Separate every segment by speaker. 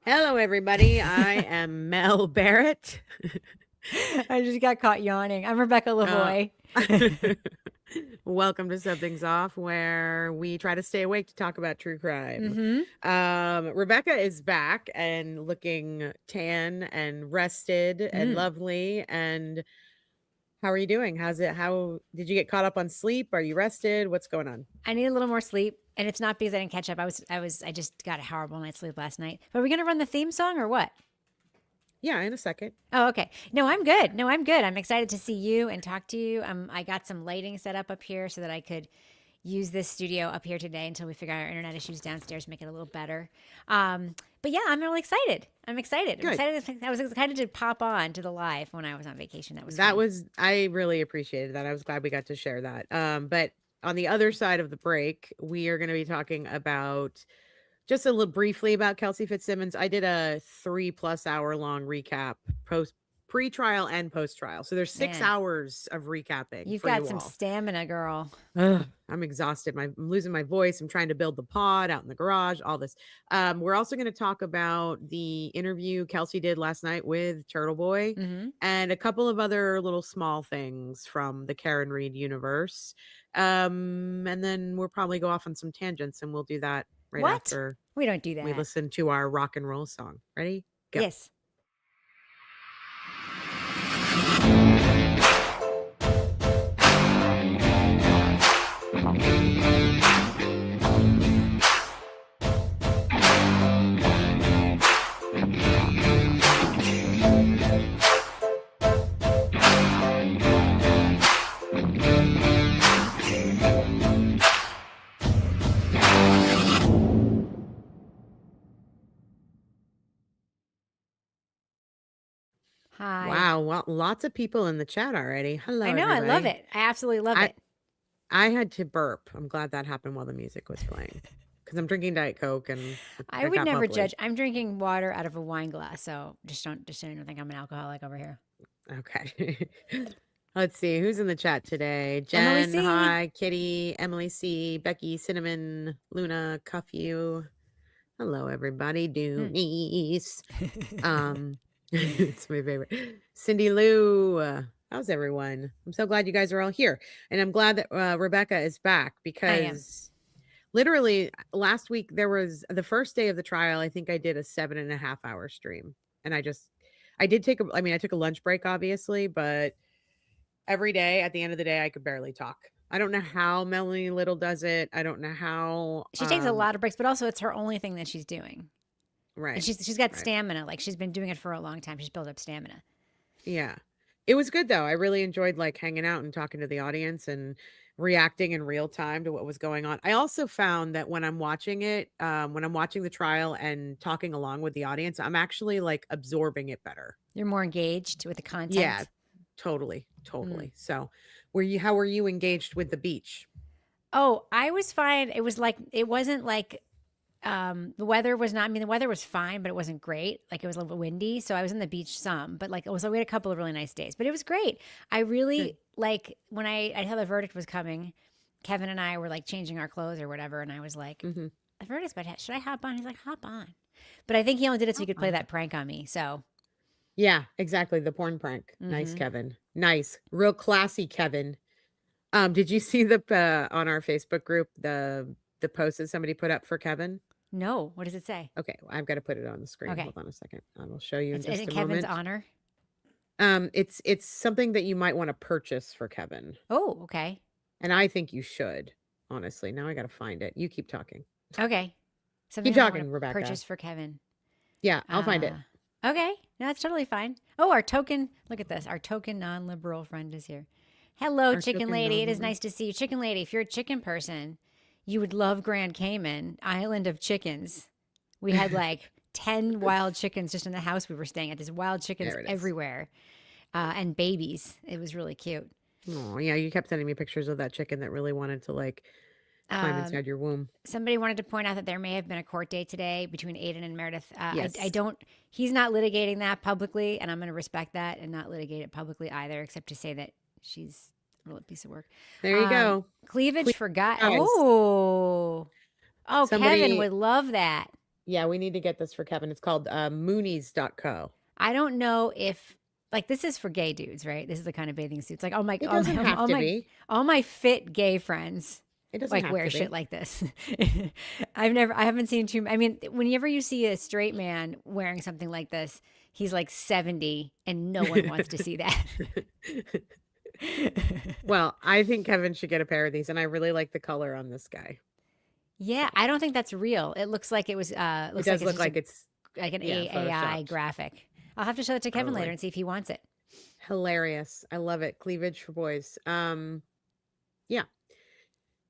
Speaker 1: Hello, everybody. I am Mel Barrett.
Speaker 2: I just got caught yawning. I'm Rebecca
Speaker 1: Uh,
Speaker 2: Lavoie.
Speaker 1: Welcome to Something's Off, where we try to stay awake to talk about true crime. Rebecca is back and looking tan and rested and lovely. And how are you doing? How did you get caught up on sleep? Are you rested? What's going on?
Speaker 2: I need a little more sleep, and it's not because I didn't catch up. I just got a horrible night's sleep last night. But are we gonna run the theme song or what?
Speaker 1: Yeah, in a second.
Speaker 2: Oh, okay. No, I'm good. I'm excited to see you and talk to you. I got some lighting set up here so that I could use this studio up here today until we figure out our internet issues downstairs, make it a little better. But yeah, I'm really excited. I'm excited.
Speaker 1: Good.
Speaker 2: I was excited to pop on to the live when I was on vacation. That was fun.
Speaker 1: I really appreciated that. I was glad we got to share that. But on the other side of the break, we are going to be talking about just a little briefly about Kelsey Fitzsimmons. I did a 3+ hour long recap pre-trial and post-trial. So there's 6
Speaker 2: Man.
Speaker 1: hours of recapping.
Speaker 2: You've
Speaker 1: for
Speaker 2: got
Speaker 1: you
Speaker 2: some
Speaker 1: all.
Speaker 2: stamina, girl.
Speaker 1: Ugh, I'm exhausted. I'm losing my voice. I'm trying to build the pod out in the garage, all this. We're also going to talk about the interview Kelsey did last night with Turtleboy and a couple of other little small things from the Karen Reed universe. And then we'll probably go off on some tangents, and we'll do that right after
Speaker 2: we don't do that.
Speaker 1: we listen to our rock and roll song. Ready? Go.
Speaker 2: Yes. Hi.
Speaker 1: Wow, well, lots of people in the chat already. Hello,
Speaker 2: I know.
Speaker 1: everybody.
Speaker 2: I love it. I absolutely love it.
Speaker 1: I had to burp. I'm glad that happened while the music was playing because I'm drinking Diet Coke and
Speaker 2: I would never judge. I'm drinking water out of a wine glass, so just don't think I'm an alcoholic over here.
Speaker 1: Okay. Let's see who's in the chat today.
Speaker 2: Emily
Speaker 1: Jen,
Speaker 2: C.
Speaker 1: hi. Kitty, Emily C, Becky, Cinnamon, Luna, Cuff You. Hello, everybody. Doonies. It's my favorite. Cindy Lou. How's everyone? I'm so glad you guys are all here. And I'm glad that Rebecca is back because literally last week there was the first day of the trial. I think I did a 7.5 hour stream. And I took a lunch break, obviously, but every day at the end of the day, I could barely talk. I don't know how Melanie Little does it. I don't know how
Speaker 2: she takes a lot of breaks, but also it's her only thing that she's doing.
Speaker 1: Right.
Speaker 2: And she's got stamina. Like she's been doing it for a long time. She's built up stamina.
Speaker 1: Yeah. It was good though. I really enjoyed like hanging out and talking to the audience and reacting in real time to what was going on. I also found that when I'm watching it, when I'm watching the trial and talking along with the audience, I'm actually like absorbing it better.
Speaker 2: You're more engaged with the content.
Speaker 1: Yeah, totally. So how were you engaged with the beach?
Speaker 2: Oh, I was fine. It wasn't like the weather was not, I mean, the weather was fine, but it wasn't great. Like it was a little windy. So I was on the beach some, but like we had a couple of really nice days, but it was great. I really like when I saw the verdict was coming, Kevin and I were like changing our clothes or whatever. And I was like, the verdict's about should I hop on? He's like, hop on. But I think he only did it so he could play that prank on me. So
Speaker 1: yeah, exactly. The porn prank. Nice, Kevin. Nice. Real classy, Kevin. Did you see the on our Facebook group the post that somebody put up for Kevin?
Speaker 2: No. What does it say?
Speaker 1: Okay, well, I've got to put it on the screen. Okay. Hold on a second. I will show you in just a
Speaker 2: Kevin's
Speaker 1: moment.
Speaker 2: honor.
Speaker 1: It's something that you might want to purchase for Kevin.
Speaker 2: Oh, okay.
Speaker 1: And I think you should, honestly. Now I got to find it. You keep talking.
Speaker 2: Okay. Something
Speaker 1: keep talking, Rebecca.
Speaker 2: Purchase for Kevin.
Speaker 1: Yeah, I'll find it.
Speaker 2: Okay. No, that's totally fine. Oh, our token, look at this. Our token non-liberal friend is here. Hello, Chicken Lady. It is nice to see you. Chicken Lady, if you're a chicken person, you would love Grand Cayman, Island of Chickens. We had like 10 wild chickens just in the house we were staying at. There's wild chickens everywhere and babies. It was really cute.
Speaker 1: Oh, yeah. You kept sending me pictures of that chicken that really wanted to like climb inside your womb.
Speaker 2: Somebody wanted to point out that there may have been a court date today between Aidan and Meredith. Yes. He's not litigating that publicly, and I'm going to respect that and not litigate it publicly either, except to say that she's a real piece of work.
Speaker 1: There you go.
Speaker 2: Cleavage for guys. Oh, Kevin would love that.
Speaker 1: Yeah, we need to get this for Kevin. It's called moonies.co.
Speaker 2: I don't know if like this is for gay dudes, right? This is the kind of bathing suits. Like,
Speaker 1: It doesn't have to be.
Speaker 2: all my fit gay friends
Speaker 1: It doesn't
Speaker 2: like
Speaker 1: have
Speaker 2: wear
Speaker 1: to
Speaker 2: shit
Speaker 1: be.
Speaker 2: like this. I haven't seen too. I mean, whenever you see a straight man wearing something like this, he's like 70, and no one wants to see that.
Speaker 1: Well, I think Kevin should get a pair of these, and I really like the color on this guy.
Speaker 2: Yeah, I don't think that's real. It looks like it was.
Speaker 1: It
Speaker 2: Looks like
Speaker 1: does
Speaker 2: it's
Speaker 1: look
Speaker 2: just
Speaker 1: like it's
Speaker 2: like an
Speaker 1: yeah,
Speaker 2: AI
Speaker 1: photoshopped.
Speaker 2: graphic. I'll have to show it to Kevin later
Speaker 1: Probably.
Speaker 2: and see if he wants it.
Speaker 1: Hilarious. I love it. Cleavage for boys. Yeah.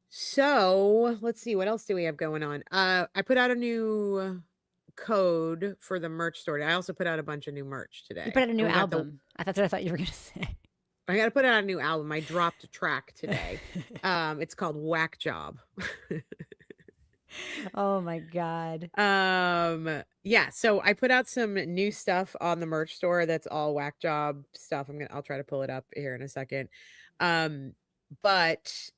Speaker 1: So let's see, what else do we have going on? I put out a new code for the merch store. I also put out a bunch of new merch
Speaker 2: You put
Speaker 1: today.
Speaker 2: out a
Speaker 1: And
Speaker 2: new
Speaker 1: we got
Speaker 2: album. That's what I thought you were gonna say.
Speaker 1: I gotta put out a new album. I dropped a track today. It's called Whack Job.
Speaker 2: Oh my god.
Speaker 1: Yeah, so I put out some new stuff on the merch store that's all Whack Job stuff. I'll try to pull it up here in a second. But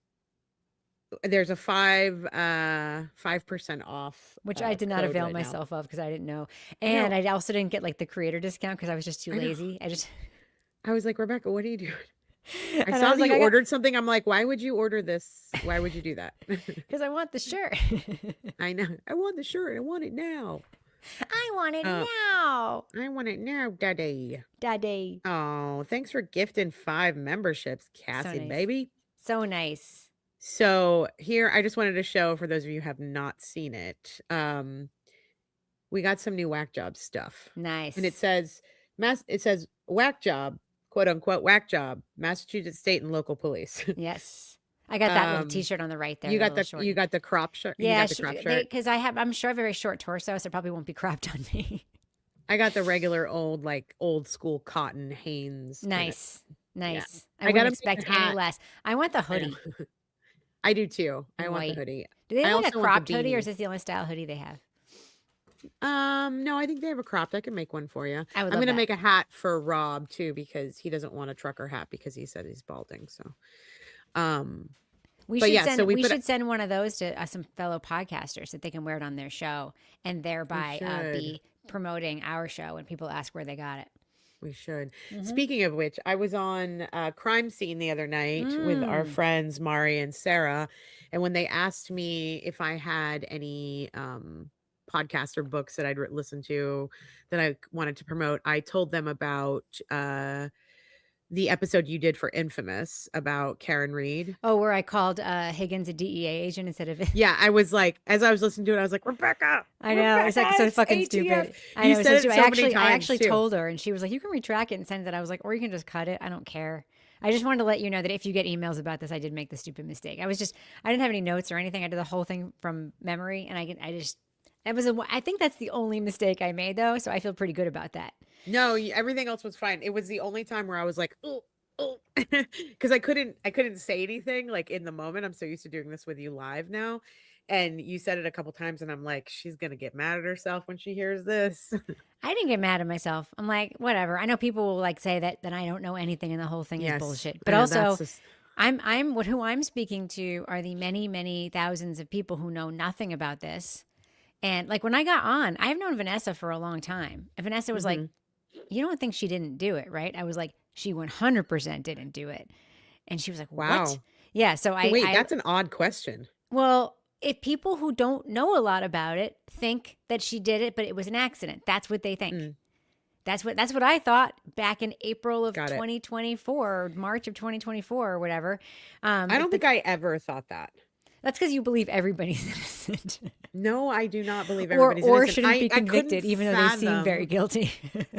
Speaker 1: there's a 5% off,
Speaker 2: Which I did not
Speaker 1: code
Speaker 2: avail
Speaker 1: right now.
Speaker 2: myself of because I didn't know. And I also didn't get like the creator discount because I was just too
Speaker 1: I know.
Speaker 2: lazy.
Speaker 1: I was like, Rebecca, what are you doing? I
Speaker 2: And
Speaker 1: saw
Speaker 2: was
Speaker 1: that
Speaker 2: like,
Speaker 1: you ordered something. I'm like, why would you order this? Why would you do that?
Speaker 2: because I want the shirt.
Speaker 1: I know. I want the shirt. I want it now.
Speaker 2: I want it now.
Speaker 1: I want it now, daddy.
Speaker 2: Daddy.
Speaker 1: Oh, thanks for gifting 5 memberships, Cassie,
Speaker 2: nice.
Speaker 1: baby.
Speaker 2: So nice.
Speaker 1: So here, I just wanted to show, for those of you who have not seen it, we got some new Whack Job stuff.
Speaker 2: Nice.
Speaker 1: And it says Whack Job, quote unquote, Whack Job, Massachusetts State and Local Police.
Speaker 2: Yes. I got that little t-shirt on the right there.
Speaker 1: You got the crop shirt.
Speaker 2: Yeah,
Speaker 1: you got the crop shirt.
Speaker 2: because I'm sure I have a very short torso, so it probably won't be cropped on me.
Speaker 1: I got the regular old school cotton Hanes.
Speaker 2: Nice.
Speaker 1: Yeah.
Speaker 2: I wouldn't expect any less. I want the hoodie.
Speaker 1: I do too. I want
Speaker 2: White.
Speaker 1: the hoodie.
Speaker 2: Do they have like a
Speaker 1: also want the
Speaker 2: cropped hoodie, or
Speaker 1: beanie.
Speaker 2: is this the only style hoodie they have?
Speaker 1: No, I think they have a cropped. I can make one for you.
Speaker 2: I would
Speaker 1: I'm
Speaker 2: love
Speaker 1: gonna
Speaker 2: that.
Speaker 1: make a hat for Rob too, because he doesn't want a trucker hat because he said he's balding. So,
Speaker 2: We
Speaker 1: But
Speaker 2: should
Speaker 1: yeah,
Speaker 2: send
Speaker 1: so we
Speaker 2: we
Speaker 1: put
Speaker 2: should send one of those to some fellow podcasters that they can wear it on their show and thereby be promoting our show when people ask where they got it.
Speaker 1: We should. Speaking of which, I was on Crime Scene the other night with our friends Mari and Sarah, and when they asked me if I had any podcasts or books that I'd listened to that I wanted to promote, I told them about the episode you did for Infamous about Karen Reed.
Speaker 2: Oh, where I called Higgins a DEA agent instead of
Speaker 1: Yeah, I was like, as I was listening to it, I was like, Rebecca.
Speaker 2: I know, it's like so fucking
Speaker 1: ATF.
Speaker 2: stupid. I
Speaker 1: You
Speaker 2: know,
Speaker 1: said it so many
Speaker 2: I
Speaker 1: times,
Speaker 2: actually
Speaker 1: too.
Speaker 2: told her, and she was like, "You can retract it and send it." I was like, "Or you can just cut it. I don't care." I just wanted to let you know that if you get emails about this, I did make the stupid mistake. I didn't have any notes or anything. I did the whole thing from memory, and I think that's the only mistake I made though, so I feel pretty good about that.
Speaker 1: No, everything else was fine. It was the only time where I was like, oh, because I couldn't say anything like in the moment. I'm so used to doing this with you live now. And you said it a couple times, and I'm like, she's gonna get mad at herself when she hears this.
Speaker 2: I didn't get mad at myself. I'm like, whatever. I know people will like say that I don't know anything and the whole thing is bullshit. But also, who I'm speaking to are the many, many thousands of people who know nothing about this. And like when I got on, I've known Vanessa for a long time. And Vanessa was like, "You don't think she didn't do it, right?" I was like, "She 100% didn't do it." And she was like,
Speaker 1: Wow.
Speaker 2: "What?" Yeah. So
Speaker 1: wait, that's an odd question.
Speaker 2: Well, if people who don't know a lot about it think that she did it, but it was an accident, that's what they think. That's what I thought back in April of 2024, or March of 2024, or whatever.
Speaker 1: I don't think I ever thought that.
Speaker 2: That's because you believe everybody's innocent.
Speaker 1: No, I do not believe everybody's
Speaker 2: or
Speaker 1: innocent.
Speaker 2: shouldn't be convicted, even though they seem very guilty.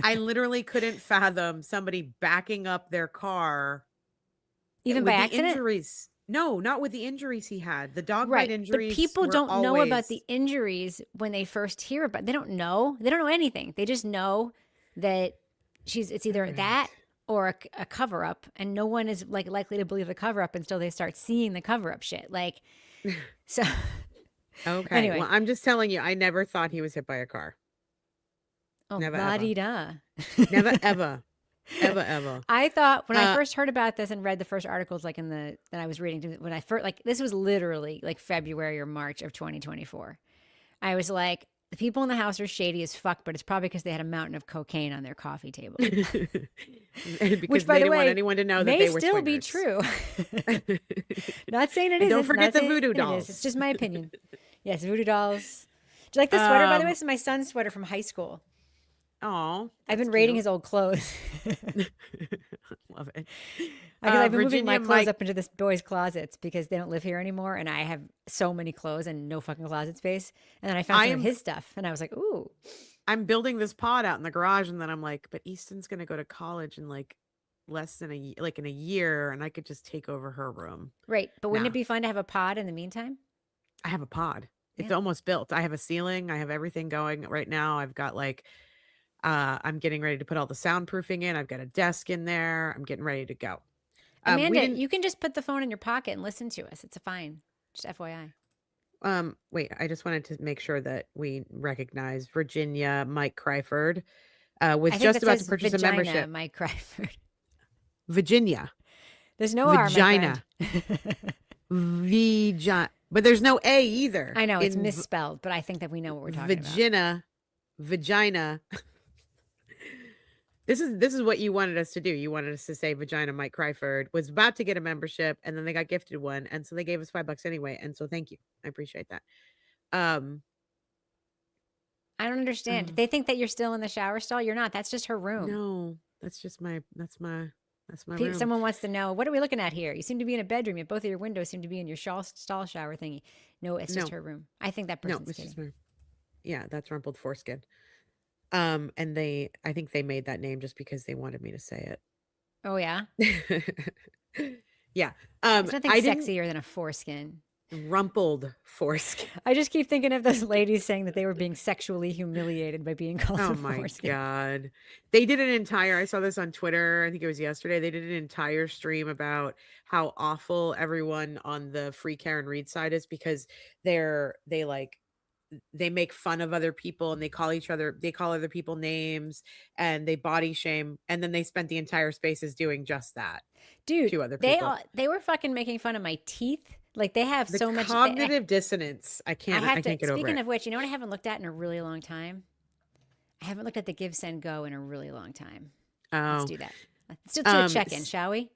Speaker 1: I literally couldn't fathom somebody backing up their car,
Speaker 2: even by accident.
Speaker 1: Injuries. No, not with the injuries he had. The dog bite injuries.
Speaker 2: But people don't know about the injuries when they first hear about it. They don't know anything. They just know that it's either that or a cover up, and no one is like likely to believe the cover up until they start seeing the cover up shit. Like, so.
Speaker 1: Okay.
Speaker 2: Anyway.
Speaker 1: Well, I'm just telling you, I never thought he was hit by a car.
Speaker 2: Oh,
Speaker 1: never,
Speaker 2: la-di-da.
Speaker 1: Never, ever. Ever.
Speaker 2: I thought when I first heard about this and read the first articles, like that I was reading, when I first, like, this was literally like February or March of 2024. I was like, The people in the house are shady as fuck, but it's probably because they had a mountain of cocaine on their coffee table.
Speaker 1: Because
Speaker 2: Which, by
Speaker 1: they
Speaker 2: the
Speaker 1: didn't want
Speaker 2: way,
Speaker 1: anyone to know that
Speaker 2: may
Speaker 1: they were
Speaker 2: still be
Speaker 1: swingers.
Speaker 2: true. Not saying it
Speaker 1: And don't
Speaker 2: isn't.
Speaker 1: forget
Speaker 2: Not
Speaker 1: the
Speaker 2: saying
Speaker 1: voodoo
Speaker 2: it is. It's
Speaker 1: dolls.
Speaker 2: just my opinion. Yes, voodoo dolls. Do you like this sweater, by the way? This is my son's sweater from high school.
Speaker 1: Oh,
Speaker 2: I've been raiding his old clothes.
Speaker 1: Love it.
Speaker 2: Because I've been moving my
Speaker 1: Virginia
Speaker 2: clothes
Speaker 1: Mike.
Speaker 2: up into this boy's closets because they don't live here anymore, and I have so many clothes and no fucking closet space. And then I found some of his stuff, and I was like, "Ooh."
Speaker 1: I'm building this pod out in the garage, and then I'm like, but Easton's gonna go to college in like less than in a year, and I could just take over her room.
Speaker 2: Right, but wouldn't
Speaker 1: Nah.
Speaker 2: it be fun to have a pod in the meantime?
Speaker 1: I have a pod. It's
Speaker 2: Yeah.
Speaker 1: almost built. I have a ceiling. I have everything going right now. I've got like, I'm getting ready to put all the soundproofing in. I've got a desk in there. I'm getting ready to go.
Speaker 2: Amanda, you can just put the phone in your pocket and listen to us. It's fine. Just FYI.
Speaker 1: Wait, I just wanted to make sure that we recognize Virginia Mike Cryford was just about to purchase a membership.
Speaker 2: Mike Cryford.
Speaker 1: Virginia.
Speaker 2: There's no
Speaker 1: Vagina.
Speaker 2: R,
Speaker 1: but there's no A either.
Speaker 2: I know it's misspelled, but I think that we know what we're talking about.
Speaker 1: Vagina. This is what you wanted us to do. You wanted us to say Vagina Mike Cryford was about to get a membership, and then they got gifted one, and so they gave us $5 anyway. And so thank you. I appreciate that.
Speaker 2: I don't understand. They think that you're still in the shower stall. You're not. That's just her room.
Speaker 1: No, that's my room.
Speaker 2: Someone wants to know, what are we looking at here? You seem to be in a bedroom, yet both of your windows seem to be in your stall shower thingy. No, it's just her room. I think that person's kidding.
Speaker 1: Yeah, that's rumpled foreskin. And I think they made that name just because they wanted me to say it.
Speaker 2: Oh yeah.
Speaker 1: Yeah.
Speaker 2: There's nothing sexier than a foreskin.
Speaker 1: Rumpled foreskin.
Speaker 2: I just keep thinking of those ladies saying that they were being sexually humiliated by being called a foreskin.
Speaker 1: Oh my God. They did I saw this on Twitter, I think it was yesterday. They did an entire stream about how awful everyone on the Free Karen Reed side is because they make fun of other people and they call other people names and they body shame. And then they spent the entire spaces doing just that.
Speaker 2: Dude,
Speaker 1: to other people.
Speaker 2: They were fucking making fun of my teeth. Like they have so much
Speaker 1: cognitive dissonance. I can't get over it.
Speaker 2: Speaking of which, you know what I haven't looked at in a really long time? I haven't looked at the Give, Send, Go in a really long time. Let's do that. Let's do a check-in, shall we?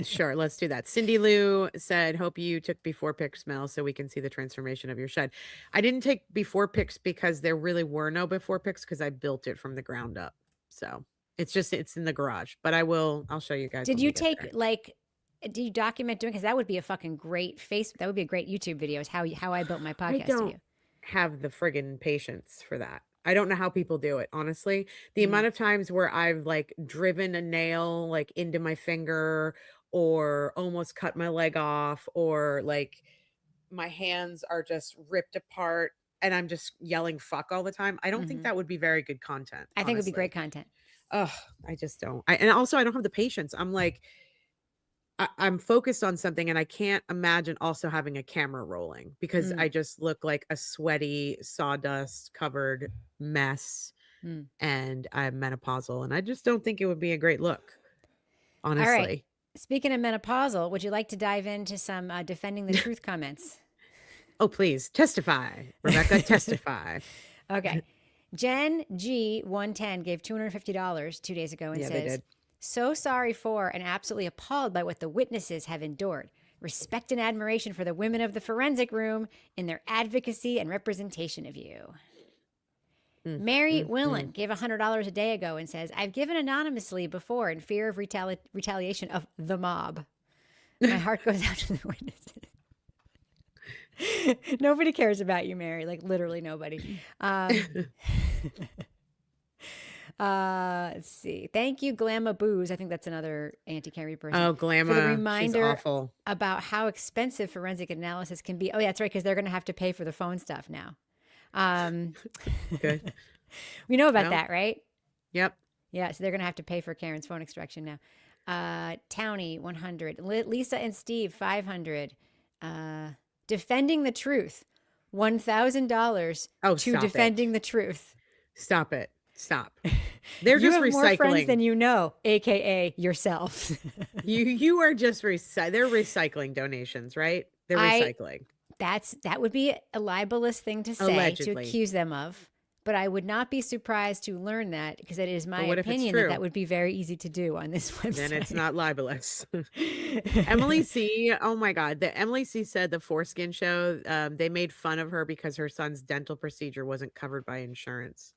Speaker 1: Sure, let's do that. Cindy Lou said, hope you took before pics, Mel, so we can see the transformation of your shed. I didn't take before pics because there really were no before pics because I built it from the ground up. So it's in the garage, but I'll show you guys.
Speaker 2: Did you take do you document doing? Because that would be a fucking great that would be a great YouTube video is how I built my podcast.
Speaker 1: I don't have the friggin' patience for that. I don't know how people do it, honestly. The amount of times where I've like driven a nail like into my finger or almost cut my leg off or like my hands are just ripped apart and I'm just yelling fuck all the time. I don't think that would be very good content.
Speaker 2: I think it would be great content.
Speaker 1: Oh, I just don't. And also I don't have the patience. I'm like, I'm focused on something and I can't imagine also having a camera rolling because I just look like a sweaty sawdust covered mess and I'm menopausal and I just don't think it would be a great look. Honestly.
Speaker 2: All right. Speaking of menopausal, would you like to dive into some defending the truth comments?
Speaker 1: Oh, please testify, Rebecca, testify.
Speaker 2: Okay. Jen G110 gave $250 2 days ago and says,
Speaker 1: they did.
Speaker 2: So sorry for and absolutely appalled by what the witnesses have endured. Respect and admiration for the women of the forensic room in their advocacy and representation of you. Mary Willen gave $100 a day ago and says, I've given anonymously before in fear of retaliation of the mob. My heart goes out to the witnesses. Nobody cares about you, Mary. Like literally nobody. Let's see. Thank you, Llama Booze. I think that's another anti-Carrie person.
Speaker 1: Oh, Llama.
Speaker 2: For the reminder
Speaker 1: she's awful.
Speaker 2: About how expensive forensic analysis can be. Oh, yeah, that's right, because they're going to have to pay for the phone stuff now.
Speaker 1: Good.
Speaker 2: We know about that, right?
Speaker 1: Yep.
Speaker 2: Yeah, so they're going to have to pay for Karen's phone extraction now. Townie, 100. Lisa and Steve, 500. Defending the truth, $1,000 to defending the truth.
Speaker 1: Stop it. Stop. They're just recycling.
Speaker 2: You have more friends than you know, aka yourself.
Speaker 1: you are just they're recycling donations, right? They're recycling.
Speaker 2: That would be a libelous thing to say, allegedly, to accuse them of. But I would not be surprised to learn that because it is my
Speaker 1: But what if it's
Speaker 2: opinion
Speaker 1: true?
Speaker 2: that would be very easy to do on this website.
Speaker 1: Then it's not libelous. Emily C. Oh my God. The Emily C said the Foreskin show, they made fun of her because her son's dental procedure wasn't covered by insurance.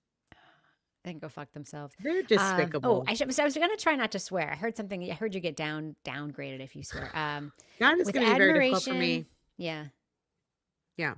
Speaker 2: They can go fuck themselves.
Speaker 1: They're despicable.
Speaker 2: I was going to try not to swear. I heard something. I heard you get downgraded if you swear.
Speaker 1: God, it's going to be very difficult for me.
Speaker 2: Yeah.
Speaker 1: Yeah.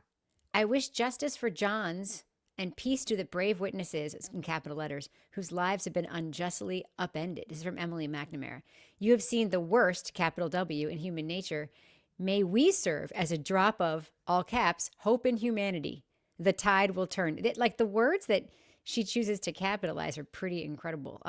Speaker 2: I wish justice for Johns and peace to the brave witnesses, in capital letters, whose lives have been unjustly upended. This is from Emily McNamara. You have seen the worst, capital W, in human nature. May we serve as a drop of, all caps, hope in humanity. The tide will turn. Like the words that she chooses to capitalize are pretty incredible.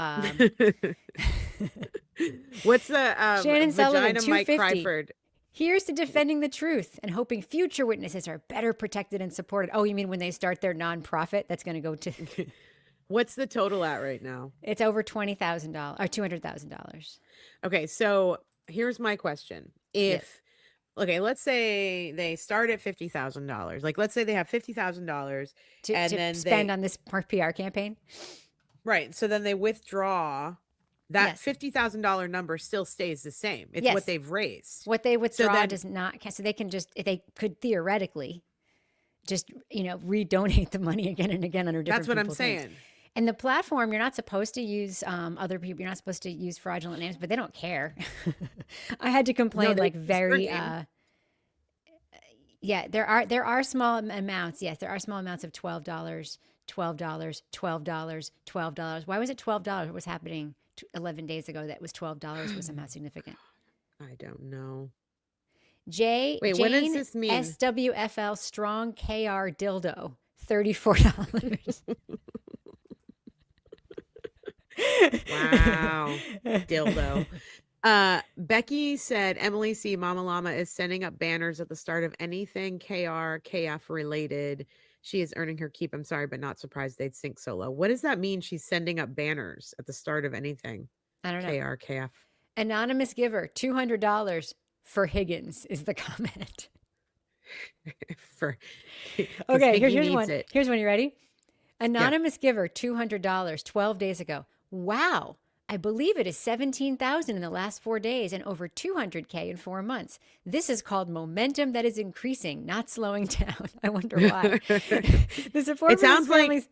Speaker 1: What's the
Speaker 2: Shannon Sullivan,
Speaker 1: vagina Mike Cryford?
Speaker 2: Here's to defending the truth and hoping future witnesses are better protected and supported. Oh, you mean when they start their nonprofit? That's going to go to.
Speaker 1: What's the total at right now?
Speaker 2: It's over $20,000 or $200,000.
Speaker 1: Okay, so here's my question: okay, let's say they start at $50,000. Like, let's say they have $50,000
Speaker 2: to spend on this PR campaign.
Speaker 1: Right. So then they withdraw. That $50,000 number still stays the same. It's what they've raised.
Speaker 2: What they withdraw does not count. So they can they could theoretically just, redonate the money again and again under different.
Speaker 1: That's what I'm saying.
Speaker 2: Names. And the platform, you're not supposed to use other people. You're not supposed to use fraudulent names, but they don't care. I had to complain there are small amounts. Yes, there are small amounts of $12, $12, $12, $12. Why was it $12? What was happening 11 days ago that was $12 was somehow significant?
Speaker 1: I don't know.
Speaker 2: Jane,
Speaker 1: what does this mean?
Speaker 2: SWFL strong KR dildo, $34.
Speaker 1: Wow. Dildo. Becky said Emily C. Mama Llama is sending up banners at the start of anything KR, KF related. She is earning her keep. I'm sorry, but not surprised they'd sink so low. What does that mean? She's sending up banners at the start of anything.
Speaker 2: I don't know.
Speaker 1: KR, KF.
Speaker 2: Anonymous giver, $200 for Higgins is the comment. Okay, here's one. Here's one. You ready? Anonymous giver, $200, 12 days ago. Wow. I believe it is 17,000 in the last 4 days and over 200K in 4 months. This is called momentum that is increasing, not slowing down. I wonder why. The support
Speaker 1: it sounds like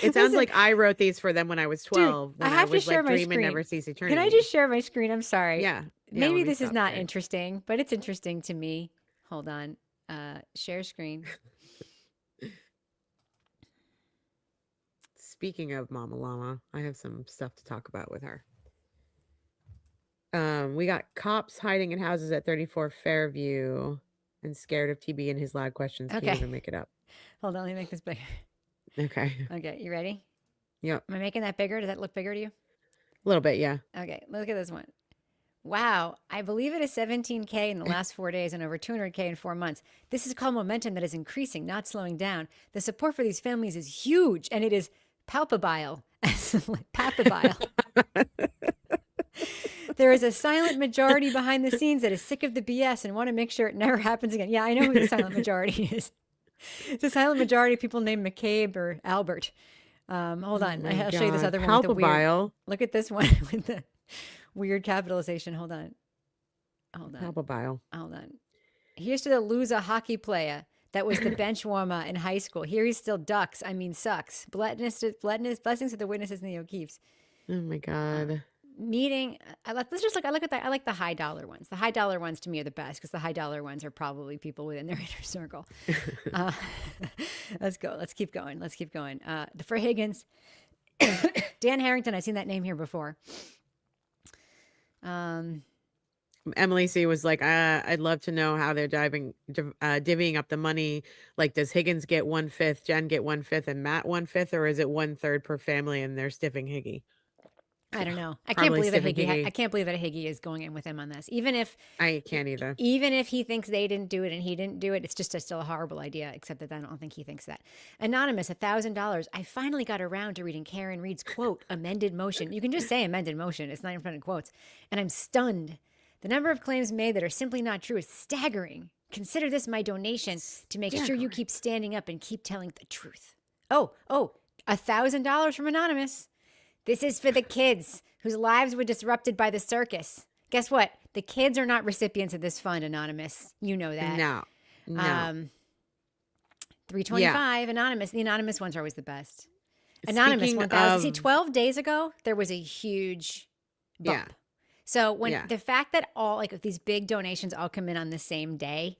Speaker 1: it sounds like I wrote these for them when I was 12.
Speaker 2: Dude, I have to share my screen.
Speaker 1: Never cease eternity.
Speaker 2: Can I just share my screen? I'm sorry.
Speaker 1: Yeah.
Speaker 2: Maybe this is not interesting, but it's interesting to me. Hold on. Share screen.
Speaker 1: Speaking of Mama Llama, I have some stuff to talk about with her. We got cops hiding in houses at 34 Fairview and scared of TB and his loud questions.
Speaker 2: Okay.
Speaker 1: Can't even make it up.
Speaker 2: Hold on, let me make this bigger.
Speaker 1: Okay.
Speaker 2: Okay, you ready?
Speaker 1: Yep.
Speaker 2: Am I making that bigger? Does that look bigger to you?
Speaker 1: A little bit, yeah.
Speaker 2: Okay, look at this one. Wow, I believe it is 17K in the last 4 days and over 200K in 4 months. This is called momentum that is increasing, not slowing down. The support for these families is huge, and it is palpabile. Palpabile. There is a silent majority behind the scenes that is sick of the BS and want to make sure it never happens again. Yeah, I know who the silent majority is. It's a silent majority of people named McCabe or Albert. Hold on. I'll show you this other one. With the weird, look at this one with the weird capitalization. Hold on.
Speaker 1: Palpabile.
Speaker 2: Hold on. Here's to the loser hockey player that was the bench warmer in high school. Here he still sucks. Blessings to the witnesses and the O'Keefes.
Speaker 1: Oh my God.
Speaker 2: Meeting. I look at that. I like the high dollar ones. The high dollar ones to me are the best because the high dollar ones are probably people within their inner circle. Let's go. Let's keep going. For Higgins, Dan Harrington. I've seen that name here before.
Speaker 1: Emily C was like, I'd love to know how they're divvying up the money. Like, does Higgins get 1/5, Jen get 1/5, and Matt 1/5, or is it 1/3 per family and they're stiffing Higgy?
Speaker 2: I don't know. I can't believe that Higgy is going in with him on this.
Speaker 1: I can't either.
Speaker 2: Even if he thinks they didn't do it and he didn't do it, it's just still a horrible idea, except that I don't think he thinks that. Anonymous, $1,000. I finally got around to reading Karen Reed's quote, amended motion. You can just say amended motion. It's not even in quotes. And I'm stunned. The number of claims made that are simply not true is staggering. Consider this my donation to make sure you keep standing up and keep telling the truth. Oh, $1,000 from Anonymous. This is for the kids whose lives were disrupted by the circus. Guess what? The kids are not recipients of this fund, Anonymous. You know that.
Speaker 1: No.
Speaker 2: $325, Anonymous. The Anonymous ones are always the best. Anonymous,
Speaker 1: Speaking
Speaker 2: 1,000.
Speaker 1: of,
Speaker 2: See, 12 days ago, there was a huge bump.
Speaker 1: Yeah.
Speaker 2: So when the fact that all like these big donations all come in on the same day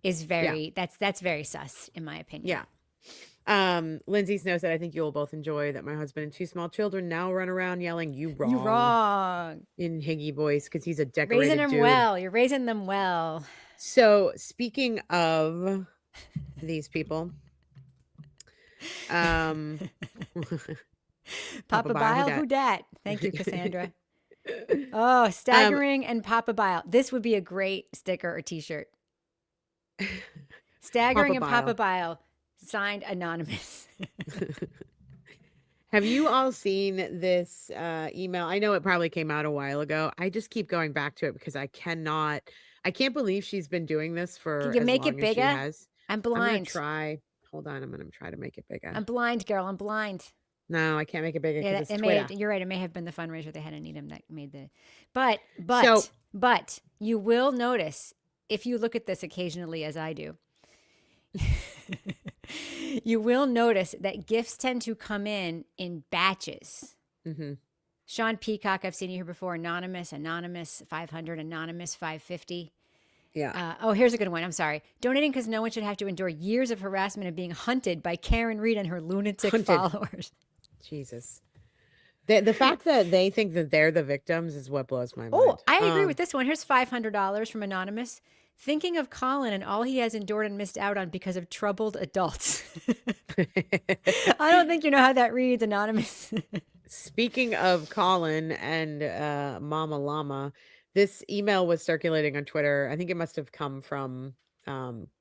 Speaker 2: is very that's very sus in my opinion.
Speaker 1: Yeah. Lindsay Snow said, I think you will both enjoy that my husband and 2 small children now run around yelling, "You wrong."
Speaker 2: You wrong.
Speaker 1: In Higgy voice, because he's a decorated
Speaker 2: Raising them
Speaker 1: dude.
Speaker 2: well. You're raising them well.
Speaker 1: So speaking of these people,
Speaker 2: Papa Bile, who dat? Thank you, Cassandra. Oh, staggering and Papa Bile. This would be a great sticker or t-shirt. Staggering and Papa Bile, signed Anonymous.
Speaker 1: Have you all seen this email? I know it probably came out a while ago. I just keep going back to it because I can't believe she's been doing this for
Speaker 2: Can you
Speaker 1: as
Speaker 2: make
Speaker 1: long
Speaker 2: it
Speaker 1: as
Speaker 2: bigger?
Speaker 1: she has.
Speaker 2: I'm blind.
Speaker 1: I'm gonna try. Hold on, I'm gonna try to make it bigger.
Speaker 2: I'm blind, girl. I'm blind.
Speaker 1: No, I can't make it bigger because it's
Speaker 2: Twitter. You're right. It may have been the fundraiser they had in Needham that made the. But you will notice if you look at this occasionally, as I do, you will notice that gifts tend to come in batches.
Speaker 1: Mm-hmm.
Speaker 2: Sean Peacock, I've seen you here before. Anonymous 500, Anonymous 550.
Speaker 1: Yeah.
Speaker 2: Here's a good one. I'm sorry. Donating because no one should have to endure years of harassment and being hunted by Karen Reed and her lunatic followers.
Speaker 1: Jesus. The fact that they think that they're the victims is what blows my mind.
Speaker 2: Oh, I agree with this one. Here's $500 from Anonymous. Thinking of Colin and all he has endured and missed out on because of troubled adults. I don't think you know how that reads, Anonymous.
Speaker 1: Speaking of Colin and Mama Llama, this email was circulating on Twitter. I think it must have come from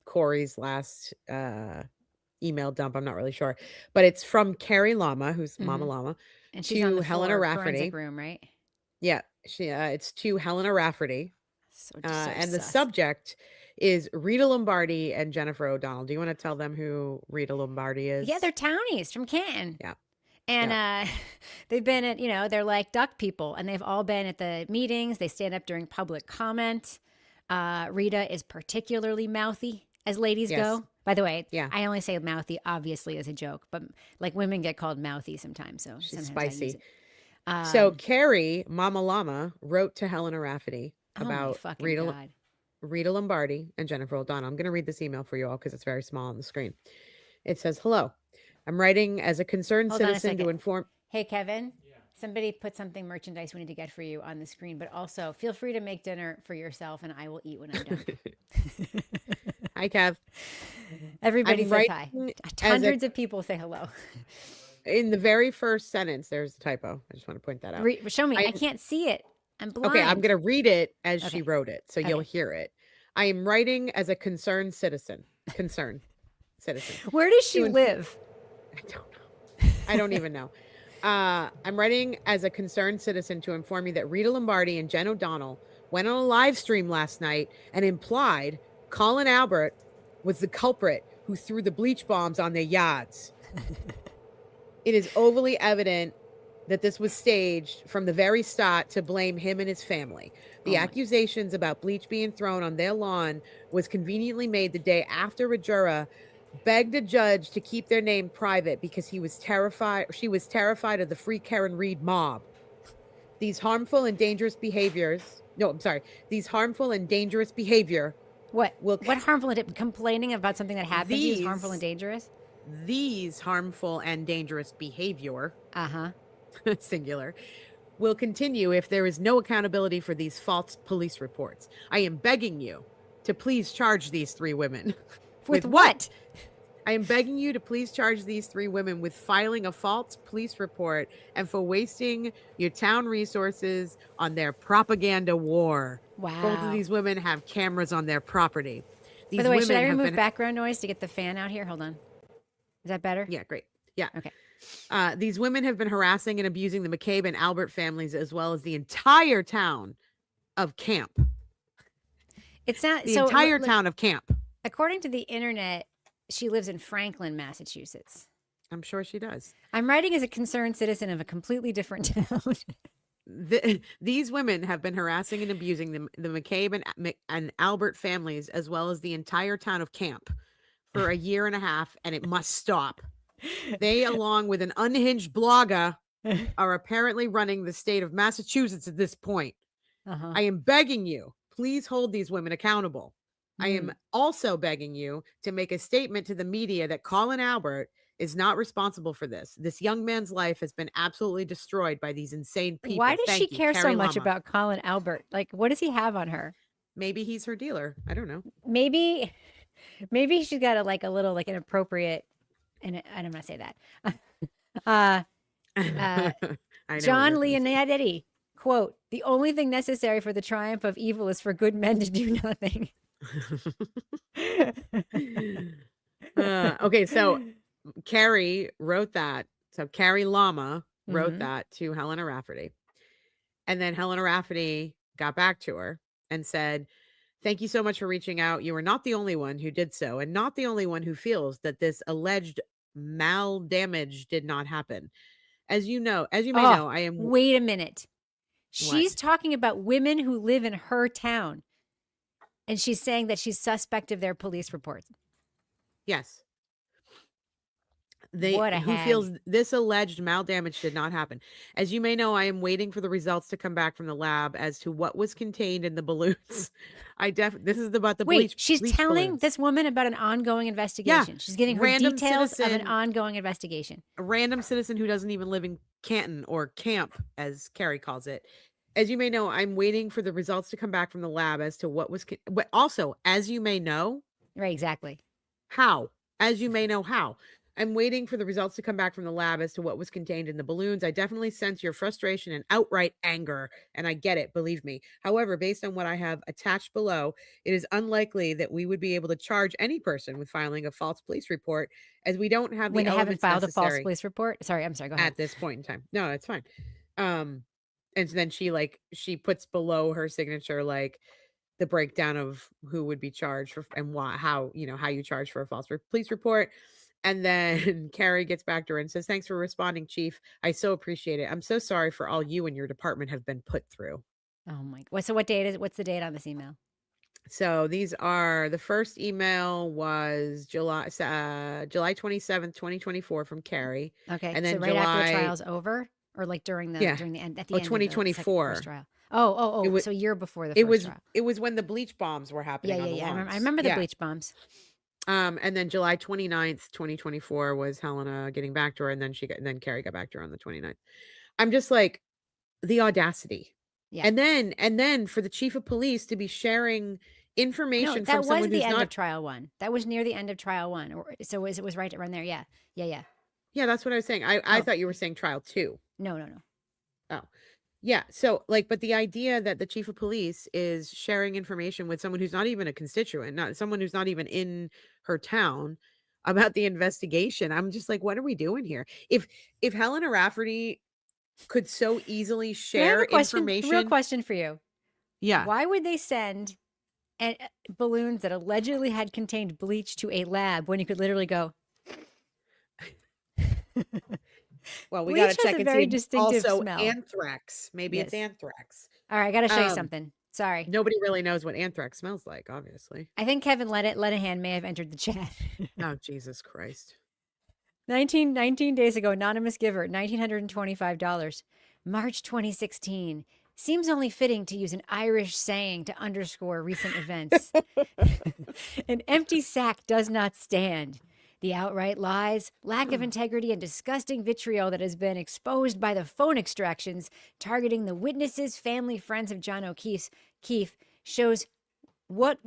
Speaker 1: Corey's last email dump. I'm not really sure, but it's from Carrie Llama, who's Mama Llama,
Speaker 2: and she's on the
Speaker 1: Helena Rafferty
Speaker 2: room, right?
Speaker 1: Yeah, it's to Helena Rafferty, and the
Speaker 2: sus.
Speaker 1: subject is Rita Lombardi and Jennifer O'Donnell. Do you want to tell them who Rita Lombardi is?
Speaker 2: Yeah, they're townies from Canton.
Speaker 1: Yeah.
Speaker 2: And they've been at, they're like duck people, and they've all been at the meetings. They stand up during public comment. Rita is particularly mouthy, as ladies go. By the way, I only say mouthy, obviously, as a joke, but like women get called mouthy sometimes. So
Speaker 1: she's spicy. So Carrie, Mama Llama, wrote to Helena Rafferty about Rita Lombardi and Jennifer O'Donnell. I'm going to read this email for you all because it's very small on the screen. It says, "Hello. I'm writing as a concerned citizen to inform."
Speaker 2: Hey, Kevin. Yeah. Somebody put something merchandise we need to get for you on the screen, but also feel free to make dinner for yourself and I will eat when I'm done.
Speaker 1: Hi, Kev.
Speaker 2: Everybody says hi. Hundreds of people say hello.
Speaker 1: In the very first sentence, there's a typo. I just want to point that out.
Speaker 2: Show me. I can't see it. I'm blind.
Speaker 1: Okay, I'm going to read it as she wrote it, so you'll hear it. I am writing as a concerned citizen.
Speaker 2: Where does she live?
Speaker 1: I don't know. I don't even know. I'm writing as a concerned citizen to inform you that Rita Lombardi and Jen O'Donnell went on a live stream last night and implied Colin Albert was the culprit who threw the bleach bombs on their yards. It is overly evident that this was staged from the very start to blame him and his family. The accusations about bleach being thrown on their lawn was conveniently made the day after a juror begged a judge to keep their name private because she was terrified of the Free Karen Reed mob. These harmful and dangerous behavior.
Speaker 2: What harmful? Complaining about something that happened is harmful and dangerous?
Speaker 1: These harmful and dangerous behavior. Singular. Will continue if there is no accountability for these false police reports. I am begging you to please charge these 3 women.
Speaker 2: With what?
Speaker 1: I am begging you to please charge these 3 women with filing a false police report and for wasting your town resources on their propaganda war.
Speaker 2: Wow.
Speaker 1: Both of these women have cameras on their property.
Speaker 2: By the way, should I remove background noise to get the fan out here? Hold on. Is that better?
Speaker 1: Yeah, great. Yeah.
Speaker 2: Okay.
Speaker 1: These women have been harassing and abusing the McCabe and Albert families as well as the entire town of Camp.
Speaker 2: It's not
Speaker 1: the entire town of Camp.
Speaker 2: According to the internet, she lives in Franklin, Massachusetts.
Speaker 1: I'm sure she does.
Speaker 2: I'm writing as a concerned citizen of a completely different town.
Speaker 1: These women have been harassing and abusing the McCabe and Albert families, as well as the entire town of Camp, for a year and a half, and it must stop. They, along with an unhinged blogger, are apparently running the state of Massachusetts at this point. I am begging you, please hold these women accountable. I am also begging you to make a statement to the media that Colin Albert is not responsible for this. This young man's life has been absolutely destroyed by these insane people.
Speaker 2: Why does she
Speaker 1: Thank you,
Speaker 2: care so
Speaker 1: Carrie
Speaker 2: much
Speaker 1: Llama.
Speaker 2: about Colin Albert? Like, what does he have on her?
Speaker 1: Maybe he's her dealer. I don't know.
Speaker 2: Maybe she's got a little like inappropriate, and I don't want to say that. John Leonetti, quote, "The only thing necessary for the triumph of evil is for good men to do nothing."
Speaker 1: Okay, so Carrie wrote that. So Carrie Llama wrote that to Helena Rafferty. And then Helena Rafferty got back to her and said, "Thank you so much for reaching out. You are not the only one who did so, and not the only one who feels that this alleged mal damage did not happen. As you may know, I am."
Speaker 2: Wait a minute.
Speaker 1: What?
Speaker 2: She's talking about women who live in her town. And she's saying that she's suspect of their police reports.
Speaker 1: Yes.
Speaker 2: What a
Speaker 1: who
Speaker 2: hag.
Speaker 1: feels this alleged mal damage did not happen. As you may know, I am waiting for the results to come back from the lab as to what was contained in the balloons. This is about the bleach.
Speaker 2: Wait, she's telling
Speaker 1: balloons.
Speaker 2: this woman about an ongoing investigation. Yeah. She's getting her details of an ongoing investigation.
Speaker 1: A random citizen who doesn't even live in Canton, or Camp, as Carrie calls it. As you may know, I'm waiting for the results to come back from the lab as to what was. But also, as you may know.
Speaker 2: Right, exactly.
Speaker 1: How? As you may know, how? I'm waiting for the results to come back from the lab as to what was contained in the balloons. I definitely sense your frustration and outright anger, and I get it, believe me. However, based on what I have attached below, it is unlikely that we would be able to charge any person with filing a false police report, as we don't have the
Speaker 2: when they haven't filed
Speaker 1: necessary
Speaker 2: a false police report. Sorry, I'm sorry. Go ahead.
Speaker 1: At this point in time, no, it's fine. And then she puts below her signature the breakdown of who would be charged for and why, how you charge for a false police report. And then Carrie gets back to her and says, "Thanks for responding, Chief. I so appreciate it. I'm so sorry for all you and your department have been put through."
Speaker 2: Oh my God. So what date is it? What's the date on this email?
Speaker 1: So these are, the first email was July 27th, 2024 from Carrie.
Speaker 2: Okay.
Speaker 1: And then
Speaker 2: so right after the trial's over, or like during the end, at the end
Speaker 1: 2024.
Speaker 2: of the first trial. Oh, so a year before the first trial.
Speaker 1: It was when the bleach bombs were happening.
Speaker 2: Yeah. I remember the bleach bombs.
Speaker 1: And then July 29th, 2024 was Helena getting back to her, and then Carrie got back to her on the 29th. I'm just like, the audacity. Yeah. And then for the chief of police to be sharing information from someone who's not. That was the end
Speaker 2: of trial one. That was near the end of trial one. So it was right around there. Yeah.
Speaker 1: Yeah, that's what I was saying. I thought you were saying trial 2.
Speaker 2: No.
Speaker 1: Oh. Yeah. So but the idea that the chief of police is sharing information with someone who's not even a constituent, not someone who's not even in her town, about the investigation. I'm just like, what are we doing here? If Helena Rafferty could so easily share information.
Speaker 2: Real question for you.
Speaker 1: Yeah.
Speaker 2: Why would they send balloons that allegedly had contained bleach to a lab when you could literally go?
Speaker 1: Well, we got to check and see. Also,
Speaker 2: smell.
Speaker 1: Anthrax. Maybe it's anthrax.
Speaker 2: All right, I got to show you something. Sorry.
Speaker 1: Nobody really knows what anthrax smells like, obviously.
Speaker 2: I think Kevin Lenahan may have entered the chat.
Speaker 1: Oh, Jesus Christ.
Speaker 2: 19 days ago, anonymous giver, $1,925. March 2016. Seems only fitting to use an Irish saying to underscore recent events. An empty sack does not stand. The outright lies, lack of integrity, and disgusting vitriol that has been exposed by the phone extractions targeting the witnesses, family, friends of John O'Keefe shows what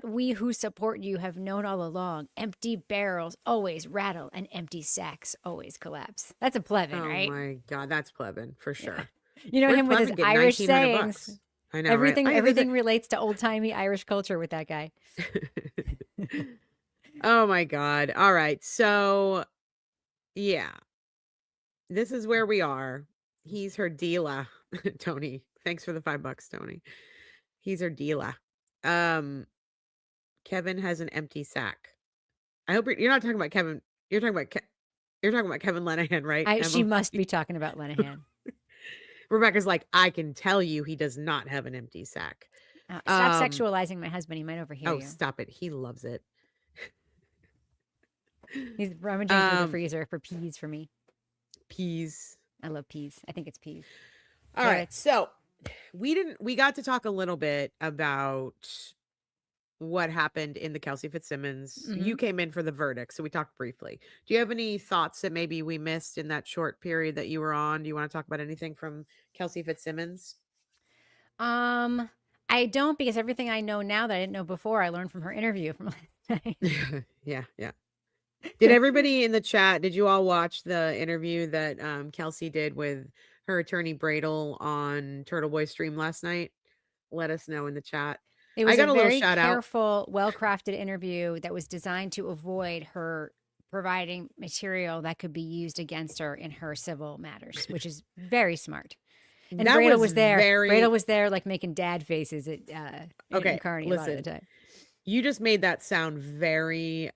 Speaker 2: we who support you have known all along. Empty barrels always rattle, and empty sacks always collapse. That's a plebeian, right?
Speaker 1: Oh my God, that's plebeian for sure.
Speaker 2: Yeah. You know him with his Irish sayings.
Speaker 1: I know.
Speaker 2: Everything relates to old-timey Irish culture with that guy.
Speaker 1: Oh my God. All right. So yeah, this is where we are. He's her dealer. Tony, thanks for the $5, Tony. He's her dealer. Kevin has an empty sack. I hope you're not talking about Kevin. You're talking about You're talking about Kevin Lenahan, right?
Speaker 2: She
Speaker 1: Emily?
Speaker 2: must be talking about Lenahan.
Speaker 1: Rebecca's like, I can tell you he does not have an empty sack.
Speaker 2: Stop
Speaker 1: Um,
Speaker 2: sexualizing my husband. He might overhear
Speaker 1: oh,
Speaker 2: you.
Speaker 1: stop it. He loves it.
Speaker 2: He's rummaging through the freezer for peas for me.
Speaker 1: Peas.
Speaker 2: I love peas. I think it's peas.
Speaker 1: All right. So we got to talk a little bit about what happened in the Kelsey Fitzsimmons.
Speaker 2: Mm-hmm.
Speaker 1: You came in for the verdict, so we talked briefly. Do you have any thoughts that maybe we missed in that short period that you were on? Do you want to talk about anything from Kelsey Fitzsimmons?
Speaker 2: I don't, because everything I know now that I didn't know before, I learned from her interview from last night.
Speaker 1: Yeah. Did everybody in the chat, did you all watch the interview that Kelsey did with her attorney Bradl on Turtleboy stream last night? Let us know in the chat.
Speaker 2: It was
Speaker 1: I got
Speaker 2: a
Speaker 1: a little
Speaker 2: very
Speaker 1: shout out.
Speaker 2: careful, well-crafted interview that was designed to avoid her providing material that could be used against her in her civil matters, which is very smart. And
Speaker 1: That
Speaker 2: Bradl was there.
Speaker 1: very
Speaker 2: Bradl was there, like making dad faces at
Speaker 1: okay.
Speaker 2: Kearney a lot of
Speaker 1: Listen,
Speaker 2: the time.
Speaker 1: you just made that sound very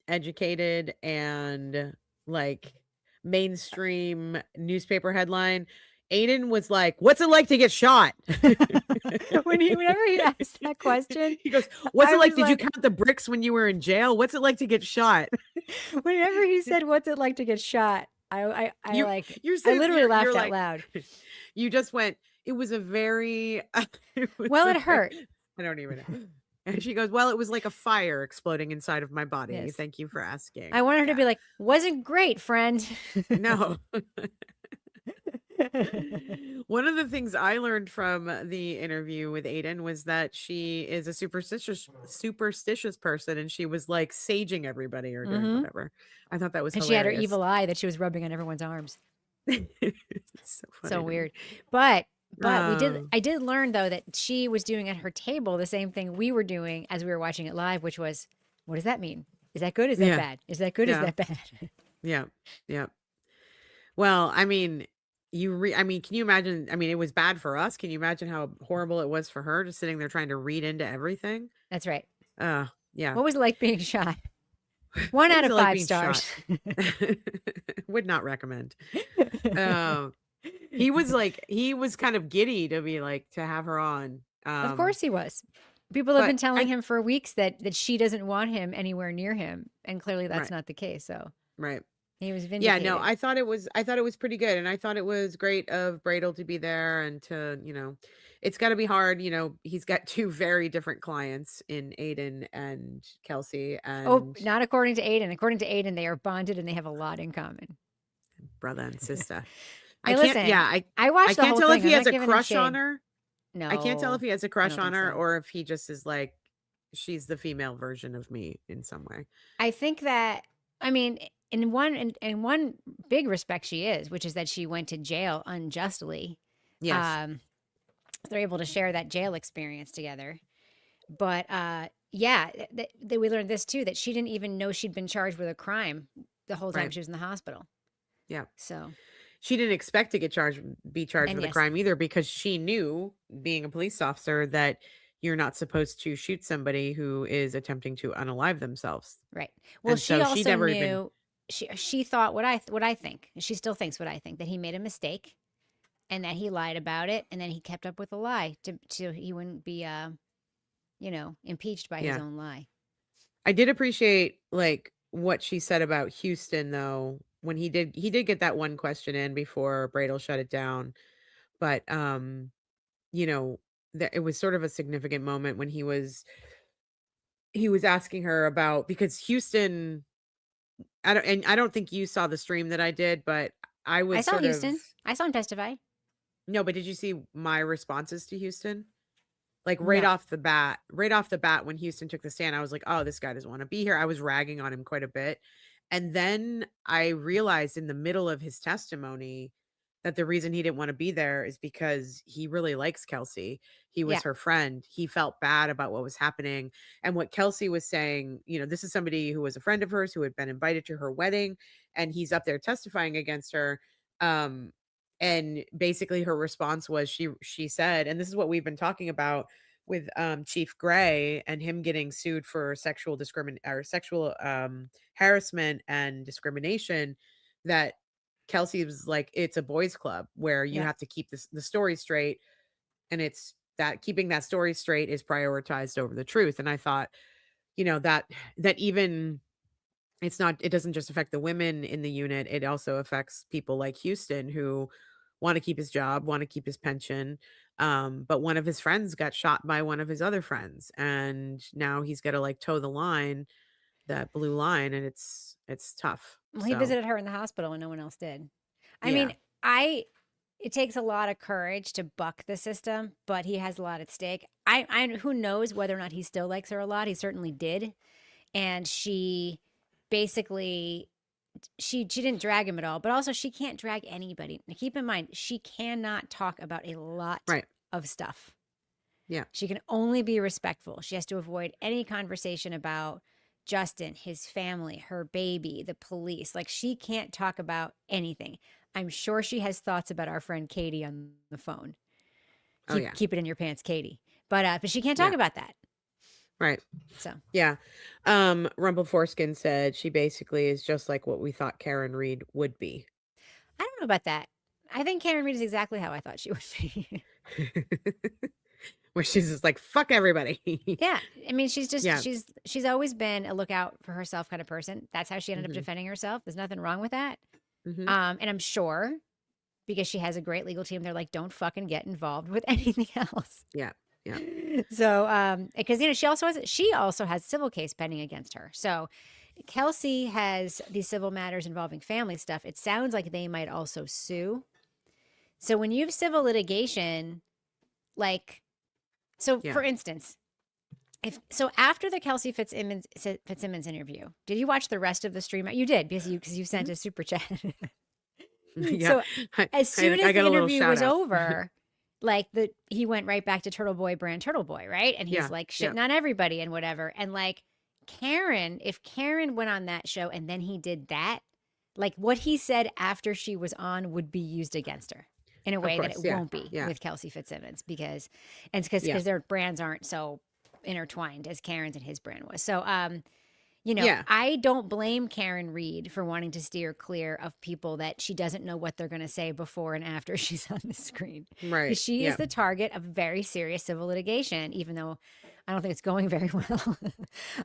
Speaker 1: educated and like mainstream newspaper headline. Aidan was like, "What's it like to get shot?"
Speaker 2: Whenever he asked that question,
Speaker 1: he goes, "What's it like? Did
Speaker 2: like,
Speaker 1: you count the bricks when you were in jail? What's it like to get shot?"
Speaker 2: Whenever he said, "What's it like to get shot?" I literally
Speaker 1: you're
Speaker 2: laughed out
Speaker 1: like,
Speaker 2: loud.
Speaker 1: You just went, it was a very
Speaker 2: it hurt.
Speaker 1: I don't even know. And she goes, "Well, it was like a fire exploding inside of my body.
Speaker 2: Yes.
Speaker 1: Thank you for asking."
Speaker 2: I wanted her to be like, "Wasn't great, friend."
Speaker 1: No. One of the things I learned from the interview with Aidan was that she is a superstitious person, and she was like saging everybody or doing whatever. I thought that was hilarious.
Speaker 2: She had her evil eye that she was rubbing on everyone's arms. So weird. But I did learn though that she was doing at her table the same thing we were doing as we were watching it live, which was, what does that mean? Is that good? Is that bad? Is that good? Is that bad?
Speaker 1: Yeah. Well, I mean, can you imagine? I mean, it was bad for us. Can you imagine how horrible it was for her, just sitting there trying to read into everything?
Speaker 2: That's right.
Speaker 1: Yeah.
Speaker 2: What was it like being shot? 1 out of 5 stars.
Speaker 1: Would not recommend. He was kind of giddy to have her on.
Speaker 2: Of course he was. People have been telling him for weeks that she doesn't want him anywhere near him, and clearly that's not the case. So
Speaker 1: right.
Speaker 2: He was vindicated.
Speaker 1: Yeah, no, I thought it was pretty good, and I thought it was great of Bradl to be there and to, it's got to be hard, he's got 2 very different clients in Aidan and Kelsey, and
Speaker 2: not according to Aidan. According to Aidan, they are bonded and they have a lot in common.
Speaker 1: Brother and sister.
Speaker 2: I watched the whole thing.
Speaker 1: I can't tell if he has a crush on her.
Speaker 2: No.
Speaker 1: I can't tell if he has a crush on her or if he just is like, she's the female version of me in some way.
Speaker 2: I think that, I mean, in one big respect she is, which is that she went to jail unjustly.
Speaker 1: Yes.
Speaker 2: They're able to share that jail experience together. But we learned this too, that she didn't even know she'd been charged with a crime the whole time she was in the hospital.
Speaker 1: Yeah.
Speaker 2: So
Speaker 1: she didn't expect to be charged with a crime either, because she knew, being a police officer, that you're not supposed to shoot somebody who is attempting to unalive themselves.
Speaker 2: Right. Well, and she also knew, she thought what I think, she still thinks what I think, that he made a mistake and that he lied about it, and then he kept up with the lie to he wouldn't be impeached by his own lie.
Speaker 1: I did appreciate what she said about Houston though, when he did get that one question in before Bradl shut it down. But that it was sort of a significant moment when he was asking her about, because Houston, I don't think you saw the stream that I did, but I saw Houston.
Speaker 2: I saw him testify.
Speaker 1: No, but did you see my responses to Houston? Right off the bat, when Houston took the stand, I was like, oh, this guy doesn't want to be here. I was ragging on him quite a bit. And then I realized in the middle of his testimony that the reason he didn't want to be there is because he really likes Kelsey. He was her friend. He felt bad about what was happening. And what Kelsey was saying, this is somebody who was a friend of hers, who had been invited to her wedding, and he's up there testifying against her. And basically her response was, she said, and this is what we've been talking about with Chief Gray and him getting sued for sexual harassment and discrimination, that Kelsey was like, it's a boys club where you
Speaker 2: Yeah.
Speaker 1: have to keep the story straight, and it's that keeping that story straight is prioritized over the truth. And I thought, that even it doesn't just affect the women in the unit, it also affects people like Houston, who want to keep his job, want to keep his pension. But one of his friends got shot by one of his other friends, and now he's got to like toe the line, that blue line, and it's tough.
Speaker 2: Well, he
Speaker 1: So
Speaker 2: visited her in the hospital and no one else did. I
Speaker 1: yeah,
Speaker 2: mean, it takes a lot of courage to buck the system, but he has a lot at stake. Who knows whether or not he still likes her a lot. He certainly did. And she basically, she didn't drag him at all, but also she can't drag anybody. Now, keep in mind, she cannot talk about a lot
Speaker 1: right.
Speaker 2: of stuff.
Speaker 1: Yeah.
Speaker 2: She can only be respectful. She has to avoid any conversation about Justin, his family, her baby, the police. Like, she can't talk about anything. I'm sure she has thoughts about our friend Katie on the phone.
Speaker 1: Oh yeah.
Speaker 2: Keep it in your pants, Katie. But she can't talk
Speaker 1: Yeah.
Speaker 2: about that.
Speaker 1: Right.
Speaker 2: So
Speaker 1: Yeah. Rumple Foreskin said she basically is just like what we thought Karen Reed would be.
Speaker 2: I don't know about that. I think Karen Reed is exactly how I thought she would be.
Speaker 1: Where she's just like, fuck everybody.
Speaker 2: Yeah. I mean, she's just
Speaker 1: Yeah.
Speaker 2: she's always been a lookout for herself kind of person. That's how she ended up
Speaker 1: Mhm.
Speaker 2: defending herself. There's nothing wrong with that.
Speaker 1: Mhm.
Speaker 2: And I'm sure because she has a great legal team, they're like, don't fucking get involved with anything else.
Speaker 1: Yeah. Yeah.
Speaker 2: So, because she also has civil case pending against her. So Kelsey has these civil matters involving family stuff. It sounds like they might also sue. So when you have civil litigation, like, so
Speaker 1: Yeah.
Speaker 2: for instance, after the Kelsey Fitzsimmons interview, did you watch the rest of the stream? You did because you sent
Speaker 1: Mhm.
Speaker 2: a super chat.
Speaker 1: Yeah.
Speaker 2: So as soon
Speaker 1: I
Speaker 2: as the
Speaker 1: got a little
Speaker 2: interview
Speaker 1: shout
Speaker 2: was
Speaker 1: out.
Speaker 2: over, like he went right back to Turtleboy brand Turtleboy, right? And he's
Speaker 1: Yeah.
Speaker 2: like
Speaker 1: Yeah.
Speaker 2: shitting on everybody and whatever. And like if Karen went on that show and then he did that, like what he said after she was on would be used against her in a
Speaker 1: Of
Speaker 2: way that
Speaker 1: course.
Speaker 2: it
Speaker 1: Yeah.
Speaker 2: won't be
Speaker 1: Yeah.
Speaker 2: with Kelsey Fitzsimmons because
Speaker 1: Yeah.
Speaker 2: their brands aren't so intertwined as Karen's and his brand was. So
Speaker 1: Yeah.
Speaker 2: I don't blame Karen Reed for wanting to steer clear of people that she doesn't know what they're going to say before and after she's on the screen.
Speaker 1: Right.
Speaker 2: She is
Speaker 1: Yeah.
Speaker 2: the target of very serious civil litigation, even though I don't think it's going very well.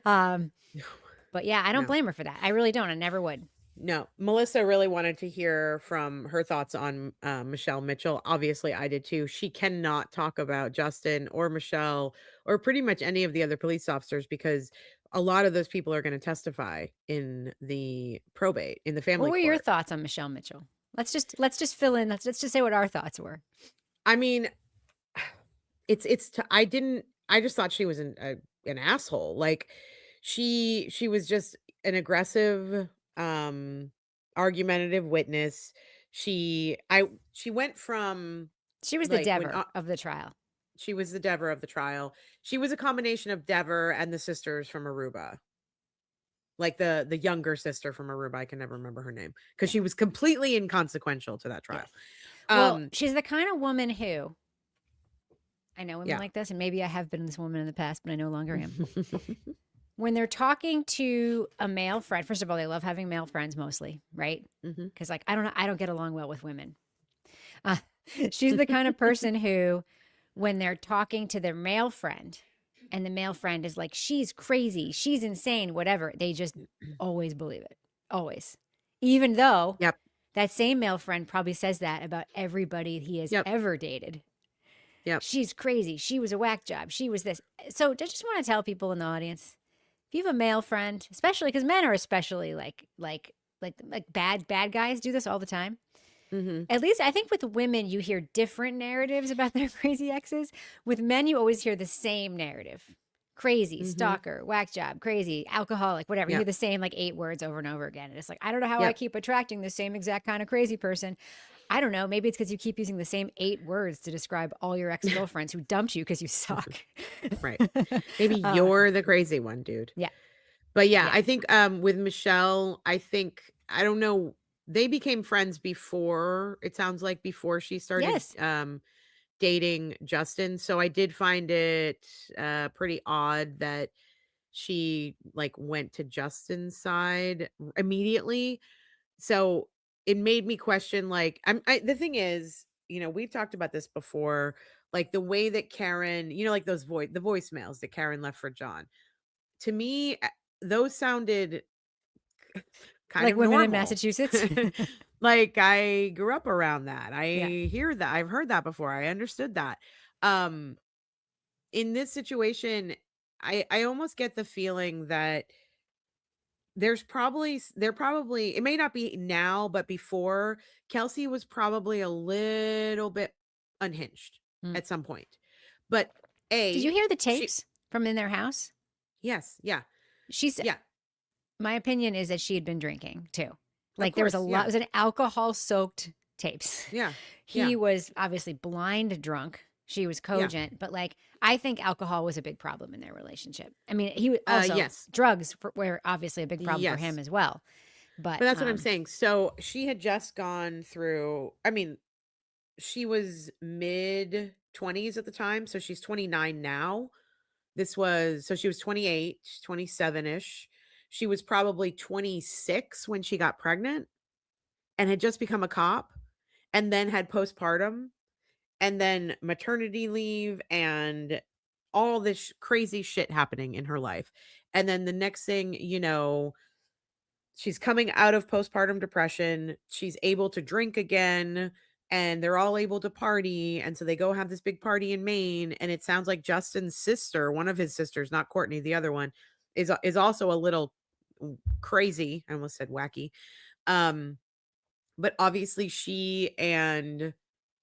Speaker 2: um,
Speaker 1: No.
Speaker 2: but yeah, I don't
Speaker 1: No.
Speaker 2: blame her for that. I really don't. I never would.
Speaker 1: No. Melissa really wanted to hear from her thoughts on Michelle Mitchell. Obviously, I did too. She cannot talk about Justin or Michelle or pretty much any of the other police officers, because a lot of those people are going to testify in the probate, in the
Speaker 2: What
Speaker 1: family
Speaker 2: were your
Speaker 1: court.
Speaker 2: thoughts on Michelle Mitchell? Let's just fill in. Let's just say what our thoughts were.
Speaker 1: I mean, I just thought she was an asshole. Like, she was just an aggressive, um argumentative witness. She went from,
Speaker 2: She was the
Speaker 1: like,
Speaker 2: Dever of the trial.
Speaker 1: she was the Dever of the trial. She was a combination of Dever and the sisters from Aruba. Like the younger sister from Aruba. I can never remember her name because
Speaker 2: Yeah.
Speaker 1: she was completely inconsequential to that trial.
Speaker 2: Yes. Well,
Speaker 1: Um
Speaker 2: she's the kind of woman who I know women
Speaker 1: yeah.
Speaker 2: like this, and maybe I have been this woman in the past, but I no longer am. When they're talking to a male friend, first of all, they love having male friends mostly, right?
Speaker 1: Mhm.
Speaker 2: Because like I don't get along well with women. Uh, she's the kind of person who, when they're talking to their male friend, and the male friend is like, she's crazy, she's insane, whatever, they just always believe it, always, even though
Speaker 1: Yep.
Speaker 2: that same male friend probably says that about everybody he has
Speaker 1: Yep.
Speaker 2: ever dated.
Speaker 1: Yep.
Speaker 2: She's crazy. She was a whack job. She was this. So I just want to tell people in the audience, if you have a male friend, especially because men are especially like bad guys do this all the time.
Speaker 1: Mhm.
Speaker 2: At least I think with women you hear different narratives about their crazy exes. With men you always hear the same narrative. Crazy,
Speaker 1: Mhm.
Speaker 2: stalker, whack job, crazy, alcoholic, whatever. You hear
Speaker 1: Yep.
Speaker 2: the same like 8 words over and over again. And it's like, I don't know how I
Speaker 1: Yep.
Speaker 2: keep attracting the same exact kind of crazy person. I don't know. Maybe it's because you keep using the same 8 words to describe all your ex-girlfriends who dumped you because you suck.
Speaker 1: Right. Maybe
Speaker 2: uh,
Speaker 1: you're the crazy one, dude.
Speaker 2: yeah.
Speaker 1: But yeah,
Speaker 2: Yeah.
Speaker 1: I think with Michelle, I don't know, they became friends before, it sounds like before she started
Speaker 2: Yes.
Speaker 1: dating Justin. So I did find it pretty odd that she like went to Justin's side immediately. So it made me question like the thing is, we've talked about this before, like the way that Karen, like the voicemails that Karen left for John. To me, those sounded kind
Speaker 2: Like
Speaker 1: of
Speaker 2: women in
Speaker 1: normal.
Speaker 2: Massachusetts.
Speaker 1: Like I grew up around that.
Speaker 2: Yeah.
Speaker 1: I hear that. I've heard that before. I understood that. Um in this situation, I almost get the feeling that there probably it may not be now, but before, Kelsey was probably a little bit unhinged
Speaker 2: Mm.
Speaker 1: at some point. But
Speaker 2: Did you hear the
Speaker 1: she
Speaker 2: tapes from in their house?
Speaker 1: yes, yeah.
Speaker 2: She's
Speaker 1: Yeah.
Speaker 2: My opinion is that she had been drinking too.
Speaker 1: Of
Speaker 2: Like there was a
Speaker 1: course.
Speaker 2: lot, it
Speaker 1: Yeah.
Speaker 2: was an alcohol soaked tapes.
Speaker 1: Yeah.
Speaker 2: He
Speaker 1: Yeah.
Speaker 2: was obviously blind drunk. She was
Speaker 1: Yeah.
Speaker 2: cogent, but like I think alcohol was a big problem in their relationship. I mean, he also
Speaker 1: Yes.
Speaker 2: drugs were obviously a big problem for him
Speaker 1: Yes.
Speaker 2: as well. But
Speaker 1: But that's what I'm saying. So she had just gone through, I mean, she was mid 20s at the time. So she's 29 now. So she was 28, 27-ish. She was probably 26 when she got pregnant and had just become a cop and then had postpartum and then maternity leave and all this crazy shit happening in her life. And then the next thing, she's coming out of postpartum depression. She's able to drink again and they're all able to party. And so they go have this big party in Maine. And it sounds like Justin's sister, one of his sisters, not Courtney, the other one, is also a little crazy. I almost said wacky. Um, but obviously she and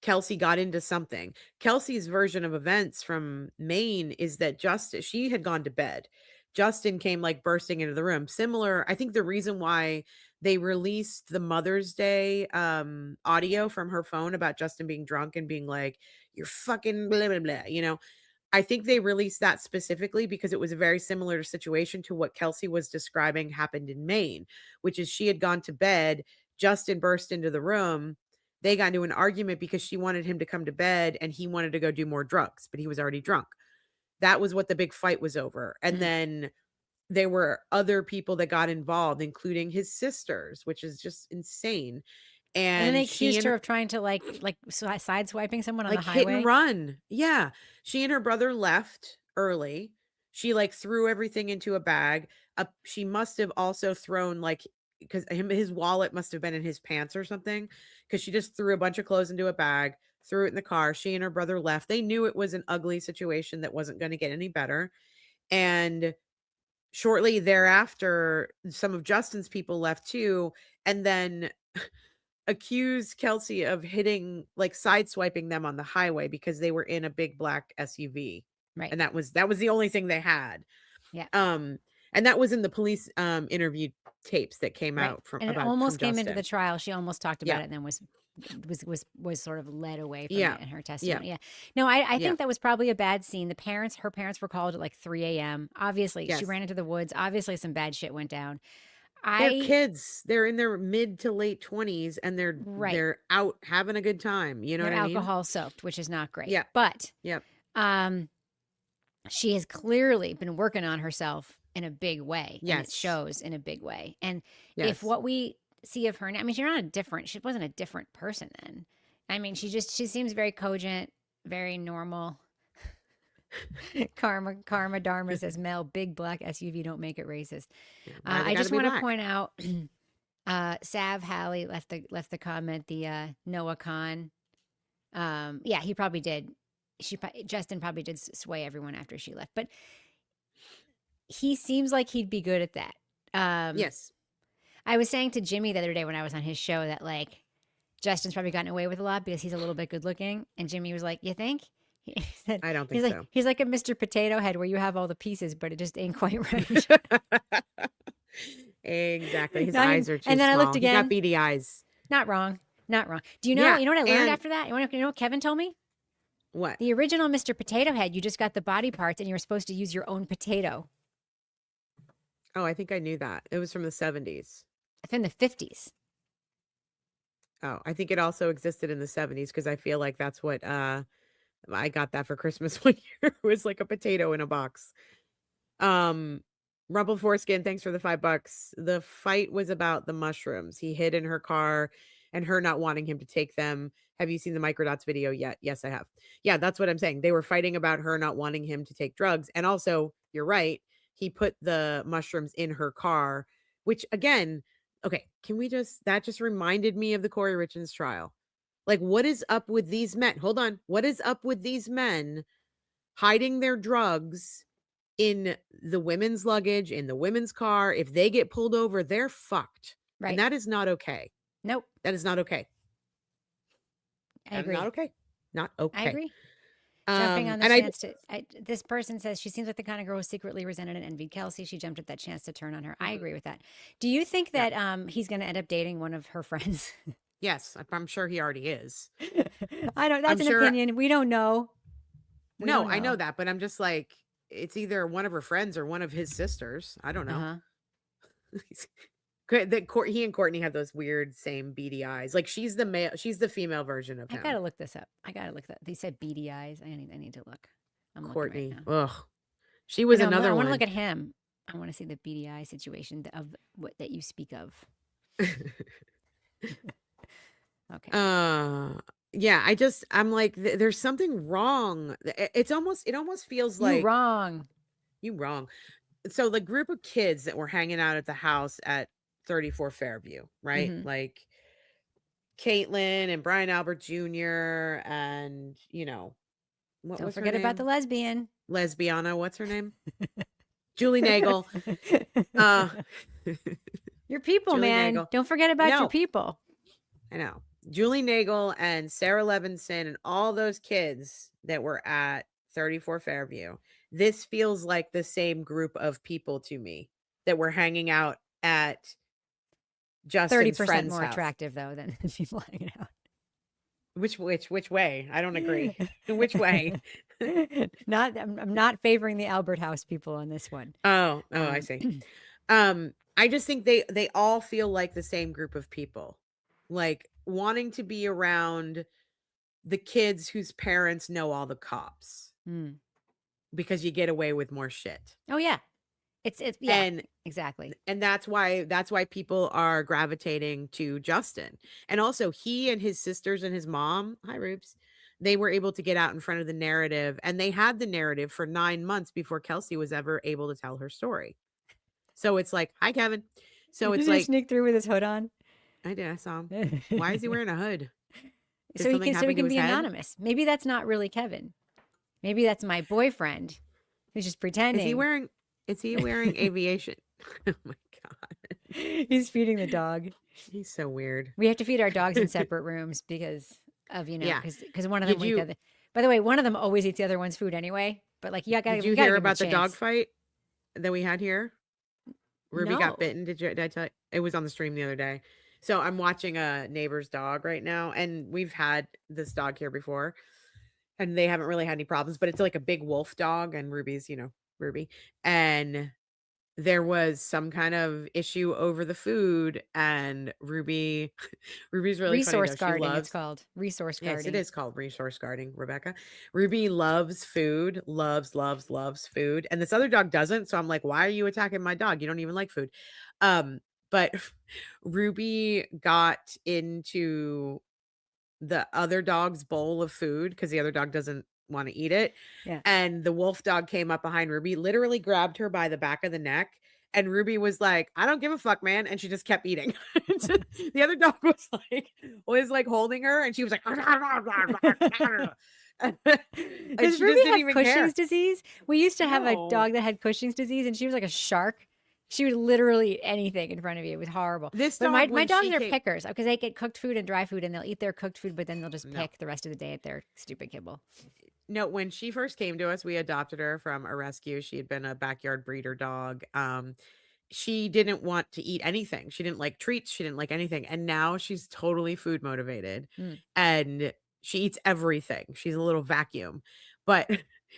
Speaker 1: Kelsey got into something. Kelsey's version of events from Maine is that she had gone to bed. Justin came like bursting into the room. Similar, I think the reason why they released the Mother's Day audio from her phone about Justin being drunk and being like, you're fucking blah, blah, blah, I think they released that specifically because it was a very similar situation to what Kelsey was describing happened in Maine, which is she had gone to bed. Justin burst into the room. They got into an argument because she wanted him to come to bed and he wanted to go do more drugs, but he was already drunk. That was what the big fight was over. And then there were other people that got involved, including his sisters, which is just insane.
Speaker 2: and then they
Speaker 1: And she
Speaker 2: accused
Speaker 1: and
Speaker 2: her of trying to sideswiping someone on the
Speaker 1: like hit and
Speaker 2: highway.
Speaker 1: run. Yeah. She and her brother left early. She like threw everything into a bag. She must have also thrown like because his wallet must have been in his pants or something. Because she just threw a bunch of clothes into a bag, threw it in the car. She and her brother left. They knew it was an ugly situation that wasn't going to get any better. And shortly thereafter, some of Justin's people left too. And then accused Kelsey of sideswiping them on the highway because they were in a big black SUV.
Speaker 2: Right.
Speaker 1: And that was the only thing they had.
Speaker 2: Yeah.
Speaker 1: And that was in the police interview tapes that came
Speaker 2: Right.
Speaker 1: out from
Speaker 2: And it almost came into the
Speaker 1: Justin.
Speaker 2: trial. She almost talked about
Speaker 1: Yeah.
Speaker 2: it and then was sort of led away from
Speaker 1: Yeah.
Speaker 2: it in her
Speaker 1: Yeah.
Speaker 2: testimony. Yeah. No, I
Speaker 1: Yeah.
Speaker 2: think that was probably a bad scene. Her parents were called at like 3 a.m. Obviously, she
Speaker 1: Yes.
Speaker 2: ran into the woods. Obviously, some bad shit went down.
Speaker 1: They're
Speaker 2: I
Speaker 1: kids. They're in their mid to late 20s and
Speaker 2: Right.
Speaker 1: they're out having a good time. You know
Speaker 2: They're
Speaker 1: what I mean?
Speaker 2: alcohol soaked, which is not great.
Speaker 1: Yeah.
Speaker 2: But
Speaker 1: Yep.
Speaker 2: um she has clearly been working on herself in a big way, and it
Speaker 1: Yes.
Speaker 2: shows in a big way. And if
Speaker 1: Yes.
Speaker 2: what we see of her now, I mean, she wasn't a different person then. I mean, she seems very cogent, very normal. Karma Dharma says, Mel, big black SUV, don't make it racist.
Speaker 1: Yeah. Why they
Speaker 2: I
Speaker 1: gotta
Speaker 2: just
Speaker 1: be
Speaker 2: want to
Speaker 1: black?
Speaker 2: point out, Sav Halley left the comment, the Noah Khan. Yeah, he probably did. Justin probably did sway everyone after she left, but he seems like he'd be good at that.
Speaker 1: Yes.
Speaker 2: I was saying to Jimmy the other day when I was on his show that like Justin's probably gotten away with a lot because he's a little bit good looking, and Jimmy was like, "You think?" He said,
Speaker 1: I don't think so.
Speaker 2: He's like a Mr. Potato Head where you have all the pieces, but it just ain't quite right.
Speaker 1: Exactly. His
Speaker 2: No,
Speaker 1: eyes are too
Speaker 2: and then I looked
Speaker 1: small. He got
Speaker 2: again.
Speaker 1: beady eyes.
Speaker 2: Not wrong. Not wrong. Do you know?
Speaker 1: Yeah,
Speaker 2: You know what I learned
Speaker 1: and
Speaker 2: after that? You know what Kevin told me?
Speaker 1: what?
Speaker 2: The original Mr. Potato Head, you just got the body parts and you were supposed to use your own potato.
Speaker 1: Oh, I think I knew that. It was from the 70s.
Speaker 2: From the 50s.
Speaker 1: Oh, I think it also existed in the 70s because I feel like that's what I got that for Christmas one year. It was like a potato in a box. Rumple Foreskin, thanks for the $5. The fight was about the mushrooms. He hid in her car and her not wanting him to take them. Have you seen the Microdots video yet? Yes, I have. Yeah, that's what I'm saying. They were fighting about her not wanting him to take drugs. And also, you're right. He put the mushrooms in her car, which again, okay, that just reminded me of the Corey Richards trial. Like, what is up with these men? Hold on. What is up with these men hiding their drugs in the women's luggage, in the women's car? If they get pulled over, they're fucked.
Speaker 2: Right.
Speaker 1: And that is not okay.
Speaker 2: Nope.
Speaker 1: That is not okay.
Speaker 2: I agree.
Speaker 1: Not okay. Not okay.
Speaker 2: I agree. Jumping on the chance this person says she seems like the kind of girl who secretly resented and envied Kelsey. She jumped at that chance to turn on her. I agree with that. Do you think that he's going to end up dating one of her friends?
Speaker 1: Yes, I'm sure he already is.
Speaker 2: I don't. That's an opinion. We don't know.
Speaker 1: I know that, but I'm just like, it's either one of her friends or one of his sisters. I don't know. He and Courtney have those weird same beady eyes. Like she's the female version of him.
Speaker 2: I gotta look this up. They said beady eyes. I need to look. I'm
Speaker 1: Courtney.
Speaker 2: Right now.
Speaker 1: Ugh. She was another one.
Speaker 2: I want to look at him. I want to see the beady eye situation of what that you speak of. Okay.
Speaker 1: Yeah, I'm like, there's something wrong. It almost feels like you wrong. So the group of kids that were hanging out at the house at 34 Fairview, right?
Speaker 2: Mm-hmm.
Speaker 1: Like Caitlin and Brian Albert Jr. and
Speaker 2: don't forget about the lesbiana.
Speaker 1: What's her name? Julie Nagel.
Speaker 2: Your people, Julie man. Nagel. Don't forget about your people.
Speaker 1: I know. Julie Nagel and Sarah Levinson and all those kids that were at 34 Fairview. This feels like the same group of people to me that were hanging out at Justin's 30%
Speaker 2: more
Speaker 1: house.
Speaker 2: Attractive though than people hanging out.
Speaker 1: Which way? I don't agree. Which way?
Speaker 2: I'm not favoring the Albert House people on this one.
Speaker 1: Oh, I see. I just think they all feel like the same group of people. Like wanting to be around the kids whose parents know all the cops because you get away with more shit.
Speaker 2: Oh yeah. It's and exactly.
Speaker 1: And that's why people are gravitating to Justin. And also he and his sisters and his mom, hi Rubes, they were able to get out in front of the narrative, and they had the narrative for 9 months before Kelsey was ever able to tell her story. So it's like, hi Kevin. So it's like
Speaker 2: sneak through with his hood on.
Speaker 1: I did. I saw him. Why is he wearing a hood?
Speaker 2: So he can be anonymous. Maybe that's not really Kevin. Maybe that's my boyfriend who's just pretending.
Speaker 1: Is he wearing aviation? Oh my God.
Speaker 2: He's feeding the dog.
Speaker 1: He's so weird.
Speaker 2: We have to feed our dogs in separate rooms because of, because one of them will eat the other. By the way, one of them always eats the other one's food anyway. But like, did you hear about the dog
Speaker 1: fight that we had here? Ruby got bitten. Did I tell you? It was on the stream the other day. So I'm watching a neighbor's dog right now, and we've had this dog here before, and they haven't really had any problems, but it's like a big wolf dog, and Ruby's, Ruby. And there was some kind of issue over the food, and Ruby's really
Speaker 2: resource guarding. It's called resource guarding.
Speaker 1: Yes, it is called resource guarding, Rebecca. Ruby loves food, loves food, and this other dog doesn't. So I'm like, why are you attacking my dog? You don't even like food. But Ruby got into the other dog's bowl of food because the other dog doesn't want to eat it.
Speaker 2: Yeah.
Speaker 1: And the wolf dog came up behind Ruby, literally grabbed her by the back of the neck. And Ruby was like, I don't give a fuck, man. And she just kept eating. The other dog was like holding her, and she was like,
Speaker 2: does Ruby have Cushing's disease? We used to have a dog that had Cushing's disease, and she was like a shark. She would literally eat anything in front of you. It was horrible. My dogs are pickers because they get cooked food and dry food, and they'll eat their cooked food, but then they'll just pick the rest of the day at their stupid kibble.
Speaker 1: No, when she first came to us, we adopted her from a rescue. She had been a backyard breeder dog. She didn't want to eat anything. She didn't like treats. She didn't like anything. And now she's totally food motivated and she eats everything. She's a little vacuum, but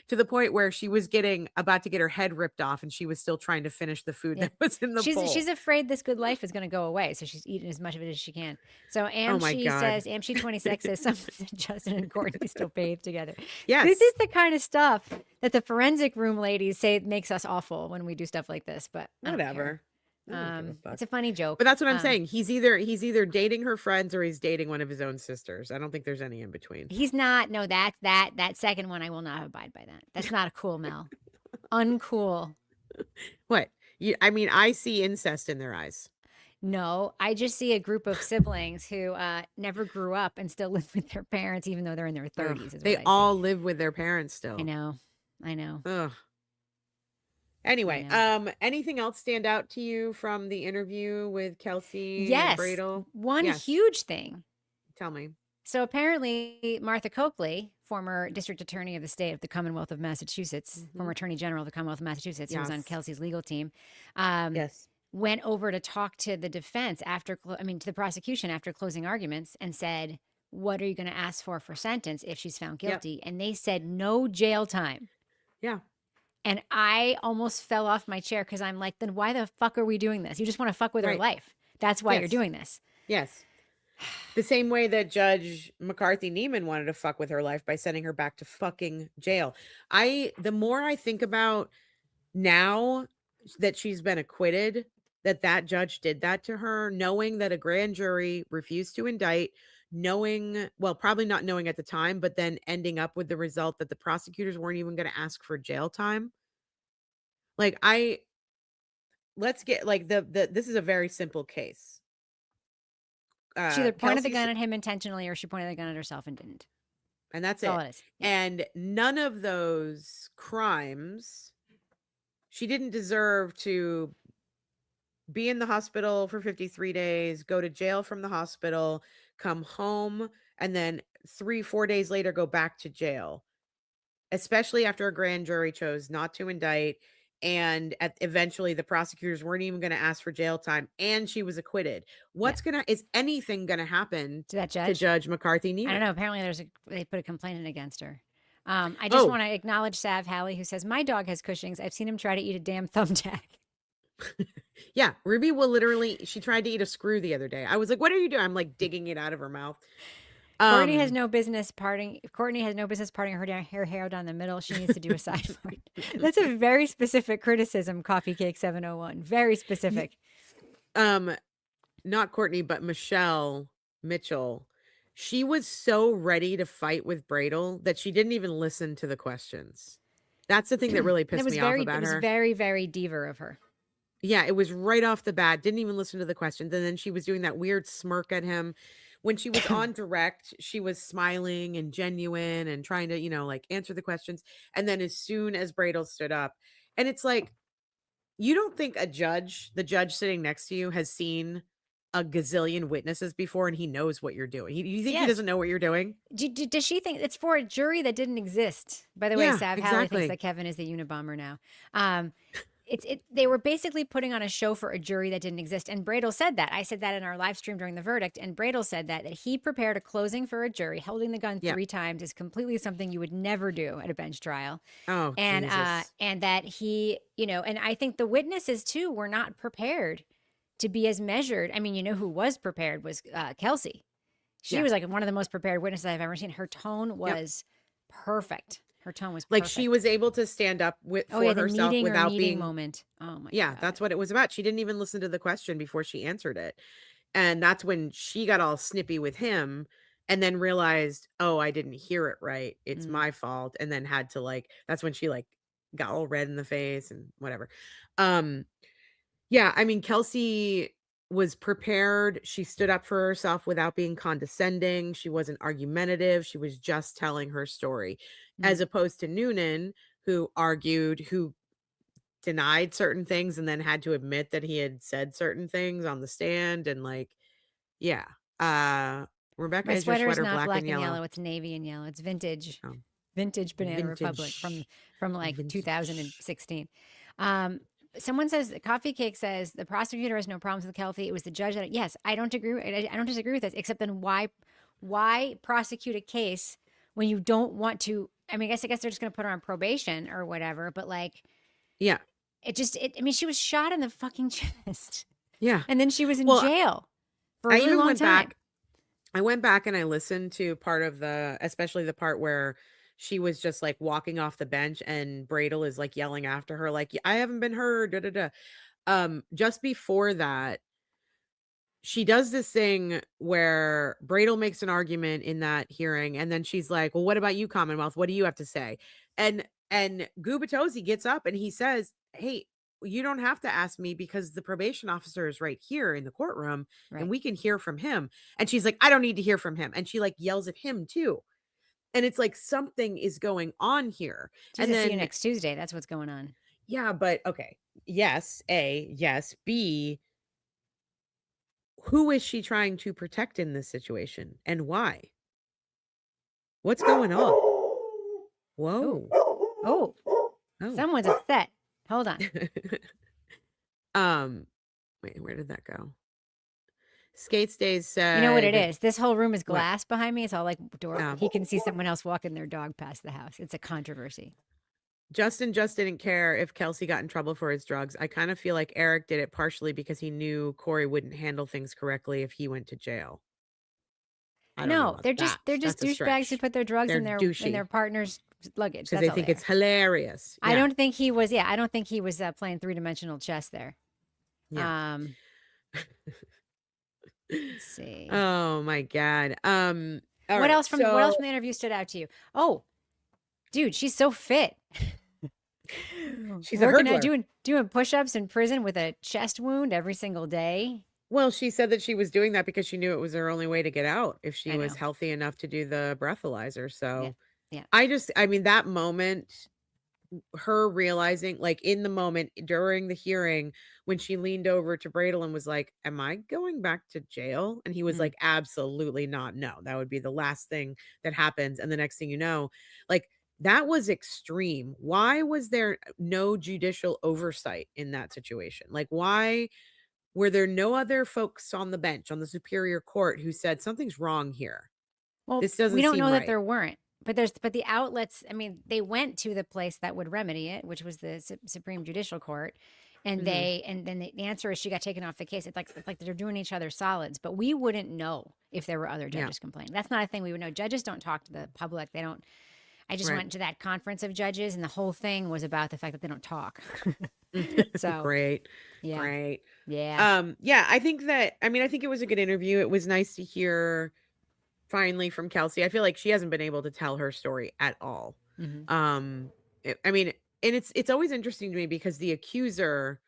Speaker 1: To the point where she was about to get her head ripped off, and she was still trying to finish the food
Speaker 2: Yeah.
Speaker 1: that was in the bowl.
Speaker 2: She's afraid this good life is going to go away, so she's eating as much of it as she can. So
Speaker 1: Oh my God.
Speaker 2: Amshi 26 says, someone said Justin and Courtney still bathe together.
Speaker 1: Yes.
Speaker 2: This is the kind of stuff that the forensic room ladies say makes us awful when we do stuff like this, but
Speaker 1: Whatever.
Speaker 2: It's a funny joke.
Speaker 1: But that's what I'm saying. He's either dating her friends or he's dating one of his own sisters. I don't think there's any in between.
Speaker 2: He's not. No, that second one, I will not abide by that. That's not a cool, Mel. Uncool.
Speaker 1: What? I mean, I see incest in their eyes.
Speaker 2: No, I just see a group of siblings who never grew up and still live with their parents, even though they're in their 30s.
Speaker 1: They all live with their parents still.
Speaker 2: I know.
Speaker 1: Ugh. Anyway, anything else stand out to you from the interview with Kelsey and Bradl?
Speaker 2: One huge thing.
Speaker 1: Tell me.
Speaker 2: So apparently Martha Coakley, former district attorney of the state of the Commonwealth of Massachusetts, former attorney general of the Commonwealth of Massachusetts, who was on Kelsey's legal team, went over to talk to the defense to the prosecution after closing arguments and said, what are you going to ask for sentence if she's found guilty? And they said no jail time.
Speaker 1: Yeah.
Speaker 2: And I almost fell off my chair because I'm like, then why the fuck are we doing this? You just want to fuck with her life. That's why you're doing this.
Speaker 1: Yes. The same way that Judge McCarthy Neiman wanted to fuck with her life by sending her back to fucking jail. The more I think about now that she's been acquitted, that judge did that to her, knowing that a grand jury refused to indict, probably not knowing at the time, but then ending up with the result that the prosecutors weren't even going to ask for jail time. Like let's get this is a very simple case.
Speaker 2: She either pointed the gun at him intentionally or she pointed the gun at herself and didn't.
Speaker 1: And that's all it is. Yeah. And none of those crimes, she didn't deserve to be in the hospital for 53 days, go to jail from the hospital, come home, and then 3-4 days later go back to jail, especially after a grand jury chose not to indict. And eventually the prosecutors weren't even going to ask for jail time, and she was acquitted. Is anything going to happen
Speaker 2: to that judge?
Speaker 1: To Judge McCarthy Neiman?
Speaker 2: I don't know. Apparently they put a complaint in against her. I just want to acknowledge Sav Halley, who says, my dog has Cushing's. I've seen him try to eat a damn thumbtack.
Speaker 1: Yeah. Ruby she tried to eat a screw the other day. I was like, what are you doing? I'm like digging it out of her mouth.
Speaker 2: Courtney has no business parting her hair down the middle. She needs to do a side part. That's a very specific criticism, Coffee Cake 701. Very specific.
Speaker 1: Not Courtney, but Michelle Mitchell. She was so ready to fight with Bradl that she didn't even listen to the questions. That's the thing that really pissed me off about her.
Speaker 2: It was very, very diva of her.
Speaker 1: Yeah, it was right off the bat. Didn't even listen to the questions. And then she was doing that weird smirk at him. When she was on direct, she was smiling and genuine and trying to, answer the questions. And then as soon as Bradl stood up, and it's like, you don't think the judge sitting next to you has seen a gazillion witnesses before and he knows what you're doing. You think he doesn't know what you're doing?
Speaker 2: Does she think it's for a jury that didn't exist? By the way, Sav Halley thinks that Kevin is the Unabomber now. They were basically putting on a show for a jury that didn't exist. And Bradl said that. I said that in our live stream during the verdict. And Bradl said that he prepared a closing for a jury. Holding the gun 3 times is completely something you would never do at a bench trial.
Speaker 1: Oh,
Speaker 2: and
Speaker 1: Jesus.
Speaker 2: And that he, and I think the witnesses too were not prepared to be as measured. I mean, who was prepared was Kelsey. She was like one of the most prepared witnesses I've ever seen. Her tone was perfect. Her tone was perfect.
Speaker 1: Like she was able to stand up for herself without being
Speaker 2: moment. Oh my God.
Speaker 1: Yeah, that's what it was about. She didn't even listen to the question before she answered it. And that's when she got all snippy with him and then realized, oh, I didn't hear it right. It's my fault. And then had to that's when she got all red in the face and whatever. Yeah, I mean, Kelsey was prepared. She stood up for herself without being condescending. She wasn't argumentative. She was just telling her story, as opposed to Noonan, who denied certain things and then had to admit that he had said certain things on the stand. And Rebecca,
Speaker 2: my
Speaker 1: is your
Speaker 2: sweater is
Speaker 1: sweater
Speaker 2: not
Speaker 1: black and yellow?
Speaker 2: It's navy and yellow. It's vintage. Vintage Banana Republic from 2016. Someone says, Coffee Cake says, the prosecutor has no problems with Kelsey. It was the judge that, yes, I don't disagree with this, except then why prosecute a case when you don't want to I mean, I guess they're just going to put her on probation or whatever. But like,
Speaker 1: Yeah.
Speaker 2: I mean, she was shot in the fucking chest.
Speaker 1: Yeah.
Speaker 2: And then she was in
Speaker 1: Well,
Speaker 2: jail for a
Speaker 1: I
Speaker 2: really
Speaker 1: even
Speaker 2: long
Speaker 1: went
Speaker 2: time.
Speaker 1: back. I went back and I listened to part of especially the part where she was just like walking off the bench and Bradl is like yelling after her, like, I haven't been heard. Da, da, da. Just before that, she does this thing where Bradl makes an argument in that hearing, and then she's like, well, what about you, Commonwealth? What do you have to say? And Gubatosi gets up and he says, hey, you don't have to ask me because the probation officer is right here in the courtroom and we can hear from him. And she's like, I don't need to hear from him. And she like yells at him too. And it's like something is going on here.
Speaker 2: She's
Speaker 1: And
Speaker 2: to see you
Speaker 1: then,
Speaker 2: next Tuesday. That's what's going on.
Speaker 1: yeah, but okay. Yes. A, yes. B, who is she trying to protect in this situation and why? What's going on? Whoa.
Speaker 2: Oh.
Speaker 1: Oh.
Speaker 2: Someone's upset. Hold on.
Speaker 1: Wait, where did that go? Skate Stays said,
Speaker 2: You know what it is? This whole room is glass
Speaker 1: what?
Speaker 2: behind me. It's all like door.
Speaker 1: Oh.
Speaker 2: He can see someone else walking their dog past the house. It's a controversy.
Speaker 1: Justin just didn't care if Kelsey got in trouble for his drugs. I kind of feel like Eric did it partially because he knew Corey wouldn't handle things correctly if he went to jail. I don't know about
Speaker 2: they're
Speaker 1: that.
Speaker 2: just
Speaker 1: That's a
Speaker 2: douchebags who
Speaker 1: stretch.
Speaker 2: put their drugs
Speaker 1: They're
Speaker 2: in their
Speaker 1: douchey
Speaker 2: partner's luggage.
Speaker 1: because
Speaker 2: That's
Speaker 1: they
Speaker 2: all
Speaker 1: think
Speaker 2: they
Speaker 1: it's
Speaker 2: are.
Speaker 1: hilarious.
Speaker 2: I don't think he was. Yeah, I don't think he was playing three-dimensional chess there.
Speaker 1: Yeah.
Speaker 2: Let's see.
Speaker 1: Oh my God.
Speaker 2: What else from the interview stood out to you? Oh, dude, she's so fit.
Speaker 1: She's
Speaker 2: working
Speaker 1: a
Speaker 2: out, doing push-ups in prison with a chest wound every single day.
Speaker 1: Well, she said that she was doing that because she knew it was her only way to get out if she was healthy enough to do the breathalyzer. So
Speaker 2: yeah.
Speaker 1: I mean, that moment, her realizing, like in the moment during the hearing, when she leaned over to Bradl and was like, am I going back to jail? And he was like, absolutely not. No, that would be the last thing that happens. And the next thing you know, like, that was extreme. Why was there no judicial oversight in that situation? Like, why were there no other folks on the bench on the Superior Court who said something's wrong here?
Speaker 2: Well,
Speaker 1: This doesn't
Speaker 2: we don't
Speaker 1: seem
Speaker 2: know
Speaker 1: right.
Speaker 2: that there weren't, but the outlets. I mean, they went to the place that would remedy it, which was the Supreme Judicial Court, and then the answer is she got taken off the case. It's like they're doing each other solids, but we wouldn't know if there were other judges complaining. That's not a thing we would know. Judges don't talk to the public. They don't. I just went to that conference of judges, and the whole thing was about the fact that they don't talk. So
Speaker 1: great.
Speaker 2: Yeah.
Speaker 1: Great.
Speaker 2: Yeah.
Speaker 1: Yeah, I think it was a good interview. It was nice to hear finally from Kelsey. I feel like she hasn't been able to tell her story at all. I mean, and it's always interesting to me because the accuser,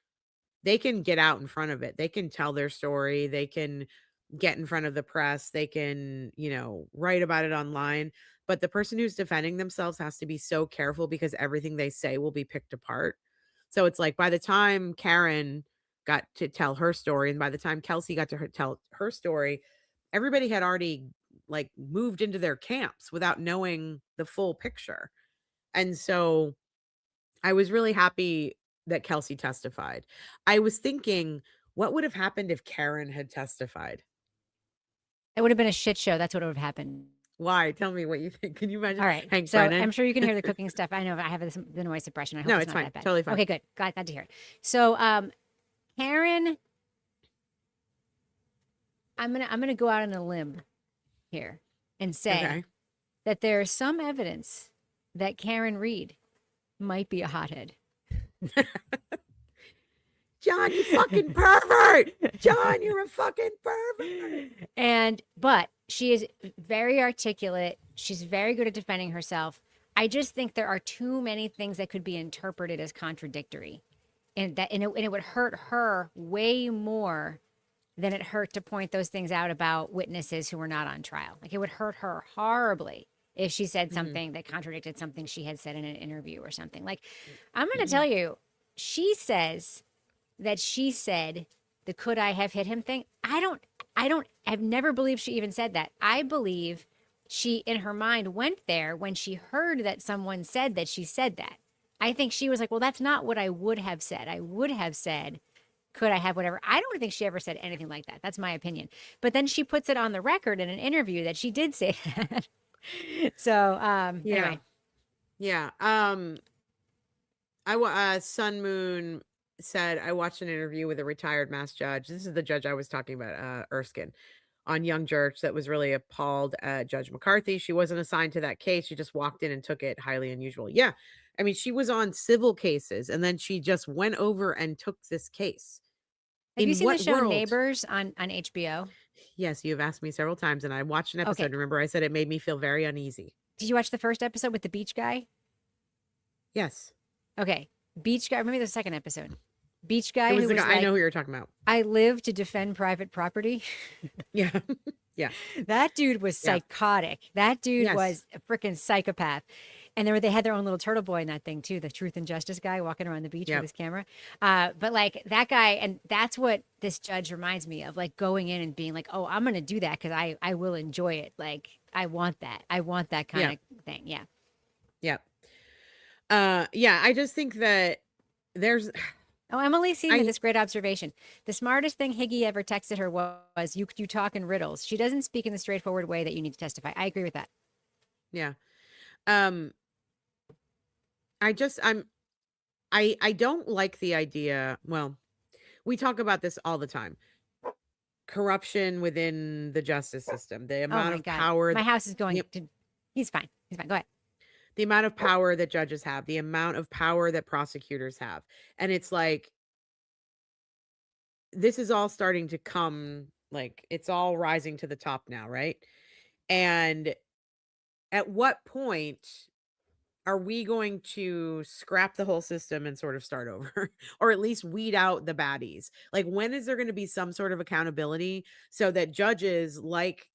Speaker 1: they can get out in front of it. They can tell their story. They can get in front of the press. They can, write about it online. But the person who's defending themselves has to be so careful because everything they say will be picked apart. So it's like by the time Karen got to tell her story and by the time Kelsey got to tell her story, everybody had already like moved into their camps without knowing the full picture. And so I was really happy that Kelsey testified. I was thinking, what would have happened if Karen had testified?
Speaker 2: It would have been a shit show. That's what would have happened.
Speaker 1: Why? Tell me what you think. Can you imagine?
Speaker 2: All right.
Speaker 1: Hank
Speaker 2: So
Speaker 1: Brennan?
Speaker 2: I'm sure you can hear the cooking stuff. I know I have the noise suppression. I hope
Speaker 1: No,
Speaker 2: it's
Speaker 1: it's
Speaker 2: not
Speaker 1: fine.
Speaker 2: that bad.
Speaker 1: Totally fine.
Speaker 2: Okay, good. Glad to hear it. So Karen, I'm gonna go out on a limb here and say that there is some evidence that Karen Reed might be a hothead.
Speaker 1: John, you fucking pervert. John, you're a fucking pervert.
Speaker 2: But she is very articulate. She's very good at defending herself. I just think there are too many things that could be interpreted as contradictory. And it would hurt her way more than it hurt to point those things out about witnesses who were not on trial. Like, it would hurt her horribly if she said something that contradicted something she had said in an interview or something. Like, I'm going to tell you, she says that she said the could I have hit him thing. I've never believed she even said that. I believe she, in her mind, went there when she heard that someone said that she said that. I think she was like, well, that's not what I would have said. I would have said, could I have whatever? I don't think she ever said anything like that. That's my opinion. But then she puts it on the record in an interview that she did say that. So, anyway.
Speaker 1: Yeah. Sun Moon said, I watched an interview with a retired mass judge. This is the judge I was talking about, Erskine, on Young Church, that was really appalled at Judge McCarthy. She wasn't assigned to that case. She just walked in and took it. Highly unusual. Yeah. I mean, she was on civil cases and then she just went over and took this case.
Speaker 2: Have you
Speaker 1: In
Speaker 2: seen the
Speaker 1: what
Speaker 2: show
Speaker 1: world?
Speaker 2: Neighbors on HBO?
Speaker 1: Yes, you have asked me several times and I watched an episode.
Speaker 2: Okay.
Speaker 1: Remember, I said it made me feel very uneasy.
Speaker 2: Did you watch the first episode with the beach guy?
Speaker 1: Yes.
Speaker 2: Okay. Beach guy, maybe the second episode. Beach guy
Speaker 1: It was
Speaker 2: who
Speaker 1: the
Speaker 2: was
Speaker 1: guy. I
Speaker 2: like,
Speaker 1: know who you're talking about.
Speaker 2: I live to defend private property.
Speaker 1: Yeah. Yeah.
Speaker 2: That dude was
Speaker 1: Yeah.
Speaker 2: psychotic. That dude
Speaker 1: Yes.
Speaker 2: was a freaking psychopath. And they had their own little turtle boy in that thing too, the truth and justice guy walking around the beach with
Speaker 1: Yep.
Speaker 2: his camera. But like that guy, and that's what this judge reminds me of, like going in and being like, oh, I'm gonna do that because I will enjoy it. Like I want that. I want that kind
Speaker 1: Yeah.
Speaker 2: of thing. Yeah.
Speaker 1: Yeah. Yeah, I just think that there's
Speaker 2: Oh, Emily C made
Speaker 1: I
Speaker 2: this great observation. The smartest thing Higgy ever texted her was, you talk in riddles. She doesn't speak in the straightforward way that you need to testify. I agree with that.
Speaker 1: yeah. Um I just I don't like the idea. Well, we talk about this all the time. Corruption within the justice system, the
Speaker 2: Oh
Speaker 1: amount
Speaker 2: my
Speaker 1: of
Speaker 2: God.
Speaker 1: power
Speaker 2: My house is going
Speaker 1: the,
Speaker 2: to, he's fine. He's fine. Go ahead.
Speaker 1: the amount of power that judges have, the amount of power that prosecutors have. And it's like this is all starting to come, like it's all rising to the top now, right? And at what point are we going to scrap the whole system and sort of start over or at least weed out the baddies? Like when is there going to be some sort of accountability so that judges like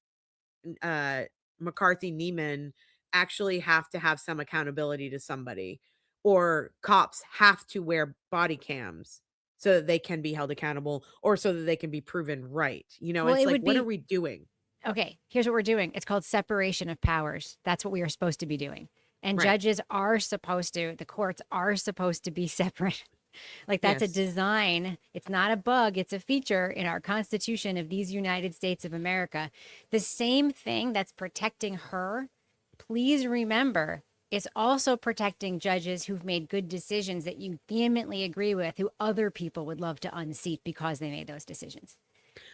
Speaker 1: uh McCarthy Neiman actually have to have some accountability to somebody, or cops have to wear body cams so that they can be held accountable or so that they can be proven right? You know,
Speaker 2: Well,
Speaker 1: it's
Speaker 2: it
Speaker 1: like,
Speaker 2: would
Speaker 1: what are
Speaker 2: be
Speaker 1: we doing?
Speaker 2: okay. Here's what we're doing. It's called separation of powers. That's what we are supposed to be doing. And
Speaker 1: Right.
Speaker 2: judges are supposed to, the courts are supposed to be separate. Like that's a
Speaker 1: Yes.
Speaker 2: design. It's not a bug, it's a feature in our Constitution of these United States of America. The same thing that's protecting her, please remember, is also protecting judges who've made good decisions that you vehemently agree with, who other people would love to unseat because they made those decisions.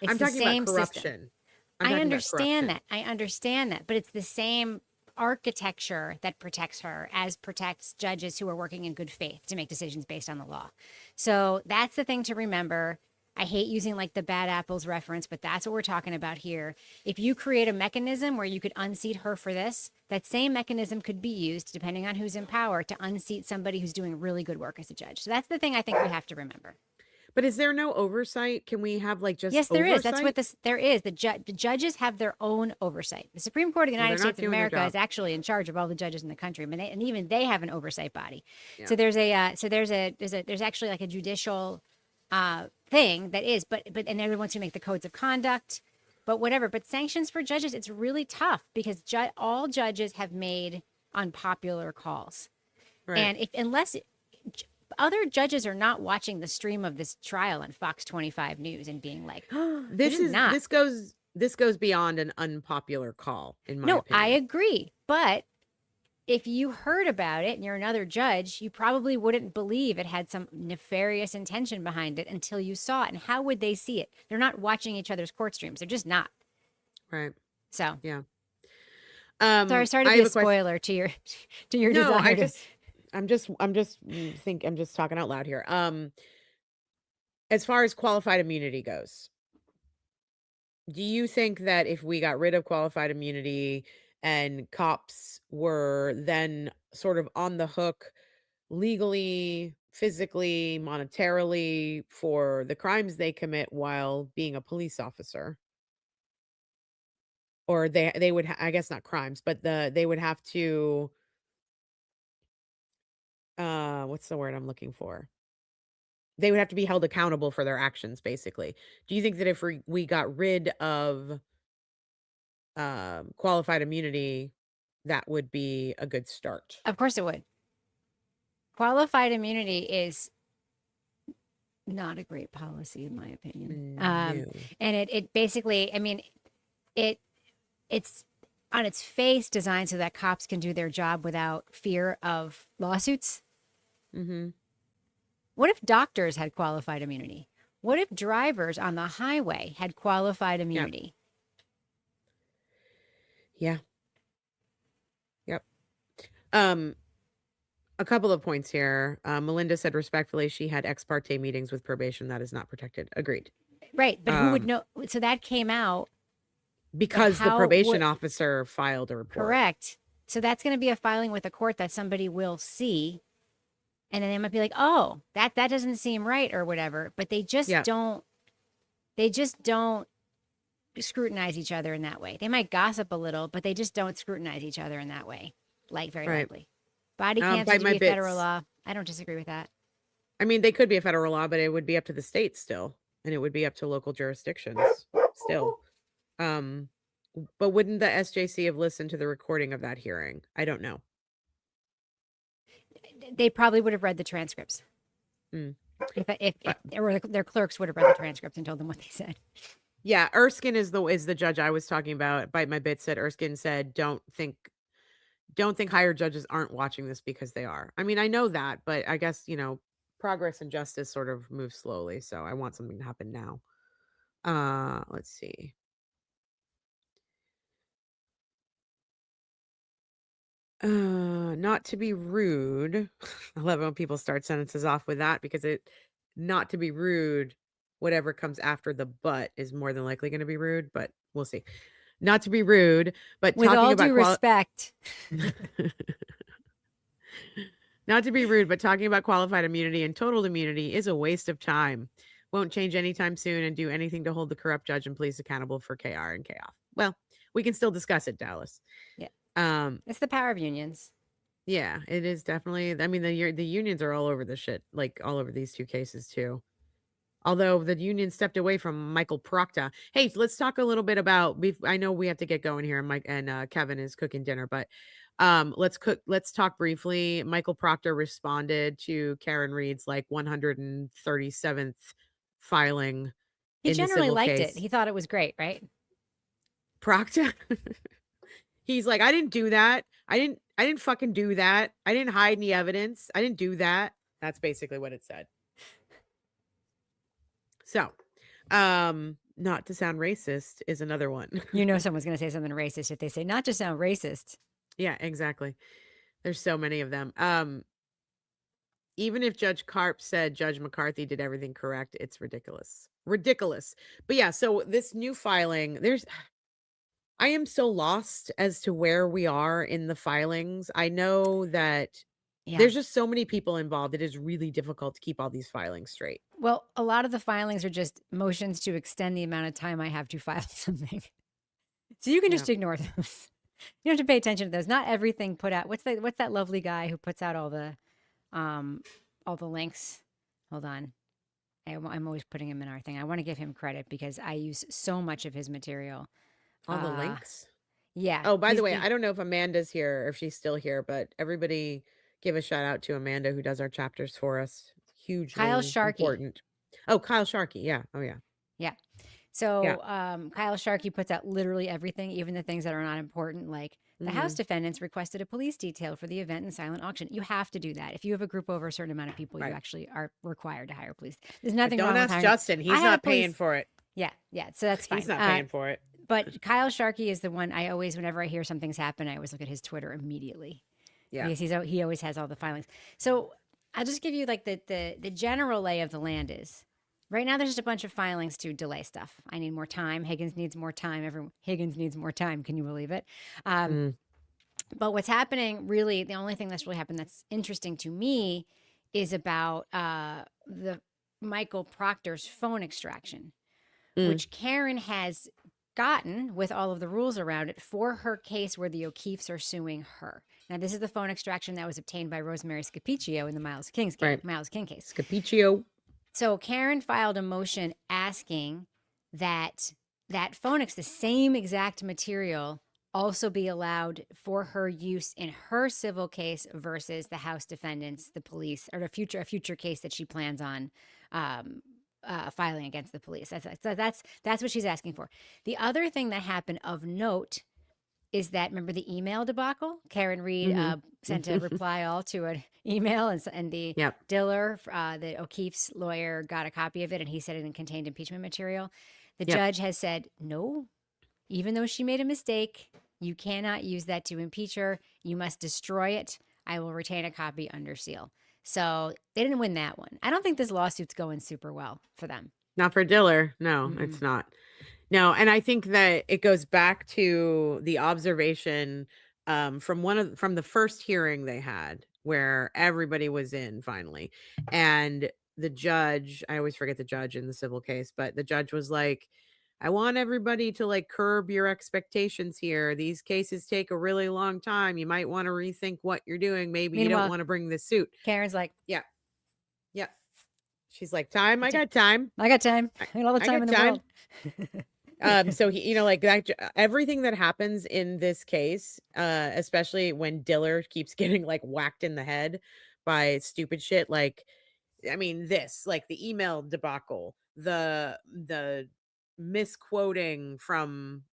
Speaker 2: It's
Speaker 1: I'm
Speaker 2: the
Speaker 1: talking about
Speaker 2: same system.
Speaker 1: corruption. I'm
Speaker 2: I
Speaker 1: talking about
Speaker 2: understand
Speaker 1: corruption.
Speaker 2: that. I understand that. But it's the same architecture that protects her as protects judges who are working in good faith to make decisions based on the law. So that's the thing to remember. I hate using like the bad apples reference, but that's what we're talking about here. If you create a mechanism where you could unseat her for this, that same mechanism could be used, depending on who's in power, to unseat somebody who's doing really good work as a judge. So that's the thing I think we have to remember.
Speaker 1: But is there no oversight? Can we have like just
Speaker 2: Yes, there is. That's what
Speaker 1: oversight?
Speaker 2: there is. The judges have their own oversight. The Supreme Court of the
Speaker 1: Well,
Speaker 2: United
Speaker 1: they're not
Speaker 2: States of
Speaker 1: doing their
Speaker 2: America
Speaker 1: job.
Speaker 2: is actually in charge of all the judges in the country, and even they have an oversight body.
Speaker 1: Yeah.
Speaker 2: So there's actually like a judicial thing that is, but and they're the ones who make the codes of conduct, but whatever. But sanctions for judges, it's really tough because all judges have made unpopular calls,
Speaker 1: Right.
Speaker 2: and unless other judges are not watching the stream of this trial on Fox 25 News and being like, oh, they're just not.
Speaker 1: This goes beyond an unpopular call, in my
Speaker 2: No, I
Speaker 1: opinion.
Speaker 2: agree. But if you heard about it and you're another judge, you probably wouldn't believe it had some nefarious intention behind it until you saw it. And how would they see it? They're not watching each other's court streams. They're just not.
Speaker 1: Right.
Speaker 2: So
Speaker 1: Yeah.
Speaker 2: sorry to
Speaker 1: I
Speaker 2: be
Speaker 1: have
Speaker 2: a
Speaker 1: a question.
Speaker 2: spoiler to your
Speaker 1: No,
Speaker 2: desire to.
Speaker 1: I'm just I'm just talking out loud here. As far as qualified immunity goes, do you think that if we got rid of qualified immunity and cops were then sort of on the hook legally, physically, monetarily for the crimes they commit while being a police officer, or they would I guess not crimes, but they would have to what's the word I'm looking for? They would have to be held accountable for their actions, basically. Do you think that if we got rid of qualified immunity, that would be a good start?
Speaker 2: Of course it would. Qualified immunity is not a great policy, in my opinion.
Speaker 1: No.
Speaker 2: And it basically, I mean, it it's on its face designed so that cops can do their job without fear of lawsuits.
Speaker 1: Mm-hmm.
Speaker 2: What if doctors had qualified immunity? What if drivers on the highway had qualified immunity?
Speaker 1: Yeah. Yep. Um, a couple of points here. Melinda said respectfully she had ex parte meetings with probation. That is not protected. Agreed.
Speaker 2: Right, but who would know? So that came out.
Speaker 1: Because the probation officer filed a report.
Speaker 2: Correct. So that's going to be a filing with a court that somebody will see. And then they might be like, oh, that doesn't seem right or whatever. But they just don't scrutinize each other in that way. They might gossip a little, but they just don't scrutinize each other in that way. Like very likely. Body cams would be a federal law. I don't disagree with that.
Speaker 1: I mean, they could be a federal law, but it would be up to the states still. And it would be up to local jurisdictions still. But wouldn't the SJC have listened to the recording of that hearing? I don't know.
Speaker 2: They probably would have read the transcripts. If or their clerks would have read the transcripts and told them what they said.
Speaker 1: Yeah, Erskine is the judge I was talking about. Bite My Bit said Erskine said, don't think higher judges aren't watching this because they are. I mean, I know that, but I guess, progress and justice sort of move slowly. So I want something to happen now. Let's see. Not to be rude. I love it when people start sentences off with that because not to be rude, whatever comes after the but is more than likely going to be rude, but we'll see. Not to be rude, but
Speaker 2: with all due respect.
Speaker 1: Not to be rude, but talking about qualified immunity and total immunity is a waste of time. Won't change anytime soon and do anything to hold the corrupt judge and police accountable for KR and KOff. Well, we can still discuss it, Dallas.
Speaker 2: Yeah. It's the power of unions.
Speaker 1: Yeah, it is definitely. I mean, the unions are all over the shit, like all over these two cases too. Although the union stepped away from Michael Proctor. Hey, let's talk a little bit about. I know we have to get going here, and Mike and Kevin is cooking dinner, but let's talk briefly. Michael Proctor responded to Karen Reed's like 137th filing.
Speaker 2: He generally liked it. He thought it was great, right?
Speaker 1: Proctor. He's like, I didn't do that. I didn't fucking do that. I didn't hide any evidence. I didn't do that. That's basically what it said. So, not to sound racist is another one.
Speaker 2: Someone's going to say something racist if they say not to sound racist.
Speaker 1: Yeah, exactly. There's so many of them. Even if Judge Karp said Judge McCarthy did everything correct, it's ridiculous. Ridiculous. But yeah, so this new filing, I am so lost as to where we are in the filings. I know that there's just so many people involved. It is really difficult to keep all these filings straight.
Speaker 2: Well, a lot of the filings are just motions to extend the amount of time I have to file something. So you can just ignore those. You don't have to pay attention to those. Not everything put out. What's that lovely guy who puts out all the links? Hold on. I'm always putting him in our thing. I want to give him credit because I use so much of his material.
Speaker 1: All the links?
Speaker 2: Yeah.
Speaker 1: Oh, by the way, I don't know if Amanda's here or if she's still here, but everybody give a shout out to Amanda who does our chapters for us. Hugely
Speaker 2: Kyle Sharkey.
Speaker 1: Important. Oh, Kyle Sharkey. Yeah. Oh, yeah.
Speaker 2: Yeah. So Kyle Sharkey puts out literally everything, even the things that are not important, like the House defendants requested a police detail for the event and silent auction. You have to do that. If you have a group over a certain amount of people, you actually are required to hire police. There's nothing wrong with hiring.
Speaker 1: Don't ask Justin. He's not paying for it.
Speaker 2: Yeah. Yeah. So that's fine.
Speaker 1: He's not paying for it.
Speaker 2: But Kyle Sharkey is the one I always, whenever I hear something's happened, I always look at his Twitter immediately. Yeah. Because he always has all the filings. So I'll just give you like the general lay of the land is right now there's just a bunch of filings to delay stuff. I need more time. Higgins needs more time. Higgins needs more time. Can you believe it? But what's happening really, the only thing that's really happened that's interesting to me is about the Michael Proctor's phone extraction, which Karen has gotten with all of the rules around it for her case where the O'Keeffes are suing her. Now, this is the phone extraction that was obtained by Rosemary Scapiccio in the Miles King case.
Speaker 1: Scapiccio.
Speaker 2: So Karen filed a motion asking that phone the same exact material also be allowed for her use in her civil case versus the House defendants, the police, or a future case that she plans on filing against the police. That's what she's asking for. The other thing that happened of note is that, remember the email debacle? Karen Reed sent a
Speaker 1: Mm-hmm.
Speaker 2: reply all to an email, and the
Speaker 1: Yep.
Speaker 2: Diller, the O'Keefe's lawyer, got a copy of it, and he said it contained impeachment material. The
Speaker 1: Yep.
Speaker 2: judge has said, no, even though she made a mistake, you cannot use that to impeach her. You must destroy it. I will retain a copy under seal. So they didn't win that one. I don't think this lawsuit's going super well for them.
Speaker 1: Not for Diller. No,
Speaker 2: Mm-mm.
Speaker 1: it's not. No, and I think that it goes back to the observation from the first hearing they had where everybody was in finally. And the judge, I always forget the judge in the civil case, but the judge was like, I want everybody to like curb your expectations here. These cases take a really long time. You might want to rethink what you're doing. Maybe you don't
Speaker 2: Meanwhile,
Speaker 1: want to bring this suit.
Speaker 2: Karen's like,
Speaker 1: Yeah. Yeah. She's like, time. I got time.
Speaker 2: I got time. I got all the
Speaker 1: I
Speaker 2: time
Speaker 1: got
Speaker 2: in the
Speaker 1: time.
Speaker 2: world.
Speaker 1: So he, like that, everything that happens in this case, especially when Diller keeps getting like whacked in the head by stupid shit, like, I mean, like the email debacle, the misquoting from,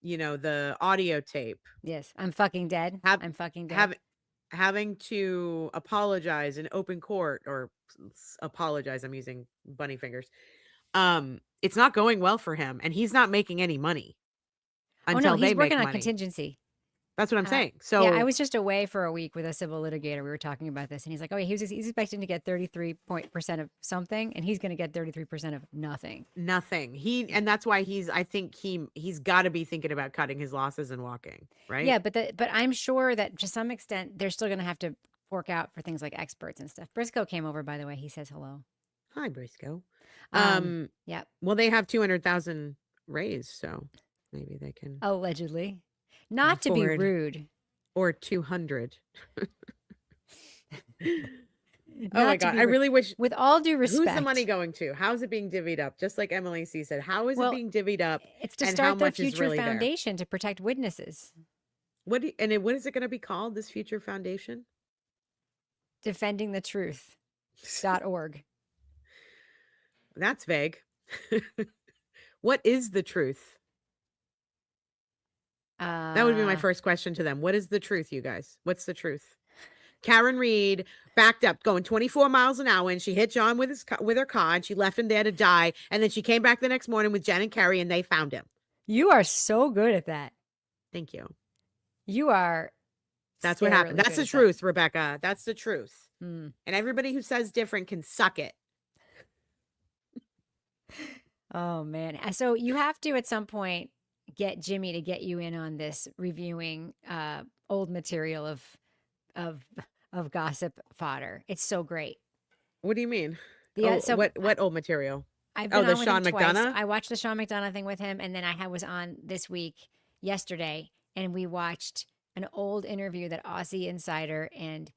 Speaker 1: the audio tape,
Speaker 2: Yes, I'm fucking dead.
Speaker 1: have,
Speaker 2: I'm fucking dead.
Speaker 1: have, having to apologize in open court or apologize. I'm using bunny fingers. It's not going well for him, and he's not making any money
Speaker 2: Oh no,
Speaker 1: until
Speaker 2: he's
Speaker 1: they
Speaker 2: working
Speaker 1: make
Speaker 2: on
Speaker 1: money.
Speaker 2: contingency.
Speaker 1: That's what I'm saying.
Speaker 2: Yeah, I
Speaker 1: So
Speaker 2: was just away for a week with a civil litigator. We were talking about this, and he's like, "Oh, yeah, he's expecting to get 33% of something, and he's going to get 33% of nothing."
Speaker 1: nothing.
Speaker 2: Yeah,
Speaker 1: And that's why I think he's got to be thinking about cutting his losses and walking, right?
Speaker 2: yeah, but I'm sure that to some extent they're still going to have to fork out for things like experts and stuff. Briscoe came over, by the way. He says hello.
Speaker 1: Hi, Briscoe.
Speaker 2: Yeah,
Speaker 1: Well, they have 200,000 raised, so maybe they can
Speaker 2: allegedly, not to be
Speaker 1: afford,
Speaker 2: rude.
Speaker 1: or 200. Oh my
Speaker 2: Not to
Speaker 1: God.
Speaker 2: be
Speaker 1: I
Speaker 2: rude.
Speaker 1: really wish.
Speaker 2: With all due
Speaker 1: Who's the money
Speaker 2: respect,
Speaker 1: going to? How's it being divvied up? Just like Emily C said, how is it
Speaker 2: well,
Speaker 1: being divvied up,
Speaker 2: it's to
Speaker 1: and how
Speaker 2: start the
Speaker 1: much is
Speaker 2: future
Speaker 1: really there?
Speaker 2: foundation to protect witnesses,
Speaker 1: What is it going to be called? This future foundation?
Speaker 2: defendingthetruth.org.
Speaker 1: That's vague. What is the truth? That would be my first question to them. What is the truth, you guys? What's the truth? Karen Reed backed up going 24 miles an hour, and she hit John with her car, and she left him there to die. And then she came back the next morning with Jen and Kerry, and they found him.
Speaker 2: You are so good at that.
Speaker 1: Thank you.
Speaker 2: You are.
Speaker 1: That's what happened. That's the truth, Rebecca. That's the truth. And everybody who says different can suck it.
Speaker 2: Oh man. So you have to at some point get Jimmy to get you in on this reviewing old material of gossip fodder. It's so great.
Speaker 1: What do you mean?
Speaker 2: So
Speaker 1: what old material?
Speaker 2: I've been
Speaker 1: The
Speaker 2: on with
Speaker 1: Sean
Speaker 2: him twice.
Speaker 1: McDonough?
Speaker 2: I watched the Sean McDonough thing with him, and then I was on this week, yesterday, and we watched an old interview that Aussie Insider and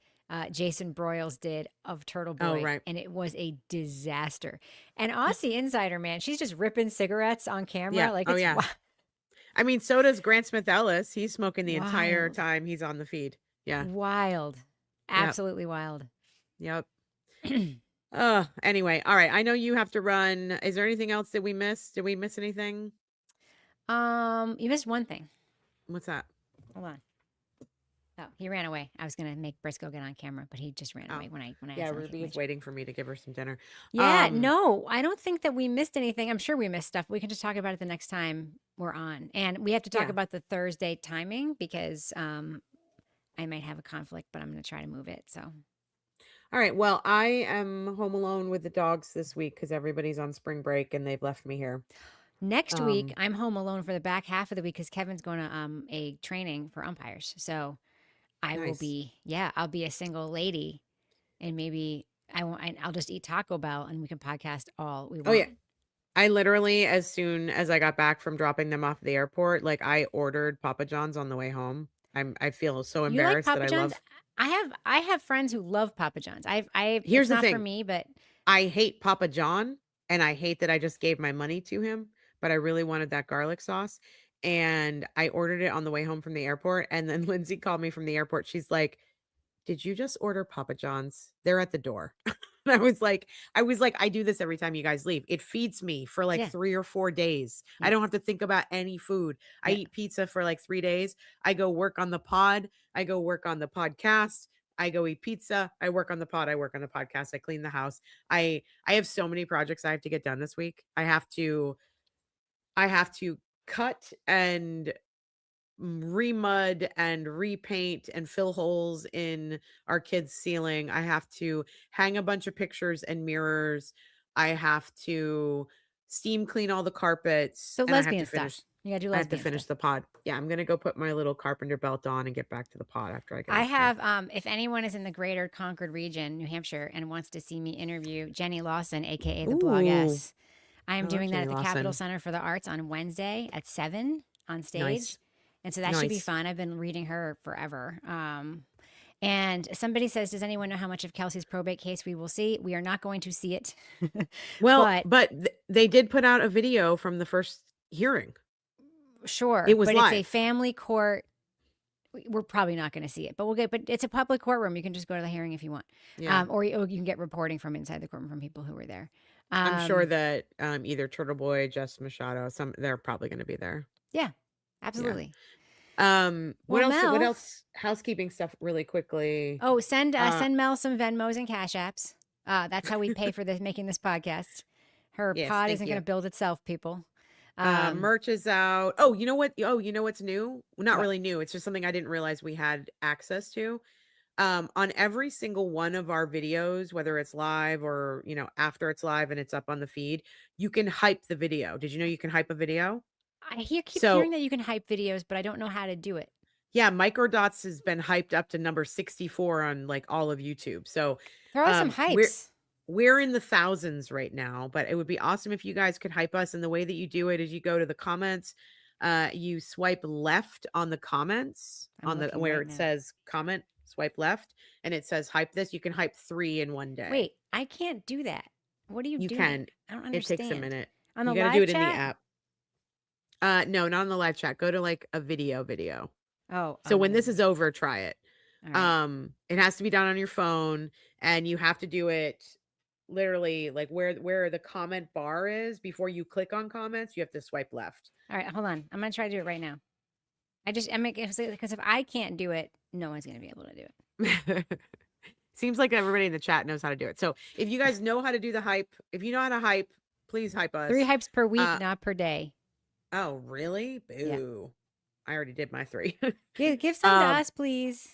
Speaker 2: Jason Broyles did of Turtleboy.
Speaker 1: Oh, right.
Speaker 2: And it was a disaster. And Aussie Insider, man, she's just ripping cigarettes on camera.
Speaker 1: Yeah.
Speaker 2: Like,
Speaker 1: Oh,
Speaker 2: it's
Speaker 1: yeah. I mean, so does Grant Smith Ellis. He's smoking the entire
Speaker 2: wild.
Speaker 1: time he's on the feed. Yeah.
Speaker 2: Wild. Absolutely wild.
Speaker 1: Yep. Anyway. All right. I know you have to run. Is there anything else that we missed? Did we miss anything?
Speaker 2: You missed one thing.
Speaker 1: What's that?
Speaker 2: Hold on. Oh, he ran away. I was gonna make Briscoe get on camera, but he just ran away when I
Speaker 1: Yeah,
Speaker 2: asked him
Speaker 1: Ruby is waiting for me to give her some dinner.
Speaker 2: Yeah, no, I don't think that we missed anything. I'm sure we missed stuff. We can just talk about it the next time we're on. And we have to talk about the Thursday timing because I might have a conflict, but I'm gonna try to move it. So
Speaker 1: all right. Well, I am home alone with the dogs this week because everybody's on spring break and they've left me here.
Speaker 2: next week I'm home alone for the back half of the week because Kevin's going to a training for umpires. So I will be, I'll be a single lady, and maybe I'll just eat Taco Bell and we can podcast all we want.
Speaker 1: Oh yeah. I literally, as soon as I got back from dropping them off at the airport, like I ordered Papa John's on the way home. I feel so embarrassed
Speaker 2: You like Papa
Speaker 1: that
Speaker 2: John's?
Speaker 1: I love.
Speaker 2: I have friends who love Papa John's.
Speaker 1: Here's
Speaker 2: it's
Speaker 1: the
Speaker 2: not
Speaker 1: thing.
Speaker 2: for me, but
Speaker 1: I hate Papa John, and I hate that I just gave my money to him, but I really wanted that garlic sauce. And I ordered it on the way home from the airport. And then Lindsay called me from the airport. She's like, did you just order Papa John's? They're at the door. I was like, I do this every time you guys leave. It feeds me for like
Speaker 2: Yeah.
Speaker 1: 3 or 4 days. I
Speaker 2: Yeah.
Speaker 1: don't have to think about any food. I
Speaker 2: Yeah.
Speaker 1: eat pizza for like 3 days. I go work on the pod. I go work on the podcast. I go eat pizza. I work on the pod. I work on the podcast. I clean the house. I have so many projects I have to get done this week. I have to cut and remud and repaint and fill holes in our kids' ceiling. I have to hang a bunch of pictures and mirrors. I have to steam clean all the carpets,
Speaker 2: So
Speaker 1: and I have
Speaker 2: lesbian
Speaker 1: to
Speaker 2: stuff.
Speaker 1: finish
Speaker 2: You gotta do
Speaker 1: I have to
Speaker 2: lesbian
Speaker 1: finish
Speaker 2: stuff.
Speaker 1: the pod. Yeah, I'm gonna go put my little carpenter belt on and get back to the pod after I get
Speaker 2: I
Speaker 1: off here.
Speaker 2: have, if anyone is in the greater Concord region, New Hampshire, and wants to see me interview Jenny Lawson, aka the Blog
Speaker 1: Ooh,
Speaker 2: S, I am
Speaker 1: I love
Speaker 2: doing that
Speaker 1: Jenny
Speaker 2: at the Capitol
Speaker 1: Lawson.
Speaker 2: Center for the Arts on Wednesday at 7 on stage.
Speaker 1: Nice.
Speaker 2: And so that should be
Speaker 1: Nice.
Speaker 2: fun. I've been reading her forever. And somebody says, does anyone know how much of Kelsey's probate case we will see? We are not going to see it.
Speaker 1: Well,
Speaker 2: But
Speaker 1: but they did put out a video from the first hearing.
Speaker 2: sure,
Speaker 1: It was
Speaker 2: but it's a
Speaker 1: live.
Speaker 2: family court. We're probably not going to see it, but but it's a public courtroom. You can just go to the hearing if you want.
Speaker 1: Yeah.
Speaker 2: Or you can get reporting from inside the courtroom from people who were there.
Speaker 1: I'm sure that either Turtleboy, Jess Machado, they're probably going to be there.
Speaker 2: Yeah,
Speaker 1: Yeah.
Speaker 2: absolutely.
Speaker 1: What
Speaker 2: Well,
Speaker 1: else? What
Speaker 2: Mel.
Speaker 1: else? Housekeeping stuff, really quickly.
Speaker 2: Oh, send Mel some Venmos and cash apps. That's how we pay for this making this podcast. Her
Speaker 1: Yes,
Speaker 2: pod
Speaker 1: thank
Speaker 2: isn't going
Speaker 1: you.
Speaker 2: to build itself, people.
Speaker 1: Merch is out. Oh, you know what? Oh, you know what's new? Well, not
Speaker 2: What?
Speaker 1: really new. It's just something I didn't realize we had access to. On every single one of our videos, whether it's live or after it's live and it's up on the feed, you can hype the video. Did you know you can hype a video?
Speaker 2: Keep hearing
Speaker 1: So
Speaker 2: that you can hype videos, but I don't know how to do it.
Speaker 1: yeah, Microdots has been hyped up to number 64 on like all of YouTube. So
Speaker 2: Throw us some
Speaker 1: we're
Speaker 2: hypes.
Speaker 1: we're in the thousands right now, but it would be awesome if you guys could hype us. And the way that you do it is you go to the comments, you swipe left on the comments
Speaker 2: I'm
Speaker 1: on the
Speaker 2: looking
Speaker 1: where
Speaker 2: right
Speaker 1: it
Speaker 2: now.
Speaker 1: says comment, swipe left, and it says hype this. You can hype 3 in one day.
Speaker 2: Wait, I can't do that. What are you
Speaker 1: You
Speaker 2: doing?
Speaker 1: can.
Speaker 2: I don't
Speaker 1: It takes a
Speaker 2: understand.
Speaker 1: minute.
Speaker 2: On the
Speaker 1: You got to do
Speaker 2: live
Speaker 1: it in the
Speaker 2: chat?
Speaker 1: app. No, not on the live chat. Go to like a video.
Speaker 2: Oh.
Speaker 1: So when this is over, try it.
Speaker 2: All right.
Speaker 1: It has to be done on your phone, and you have to do it literally like where the comment bar is before you click on comments. You have to swipe left.
Speaker 2: All right, hold on. I'm going to try to do it right now. Because if I can't do it, no one's going to be able to do it.
Speaker 1: Seems like everybody in the chat knows how to do it. So if you guys know how to do the hype, if you know how to hype, please hype us.
Speaker 2: 3 hypes per week, not per day.
Speaker 1: Oh, really? Boo. Yeah. I already did my 3.
Speaker 2: Give some to us, please.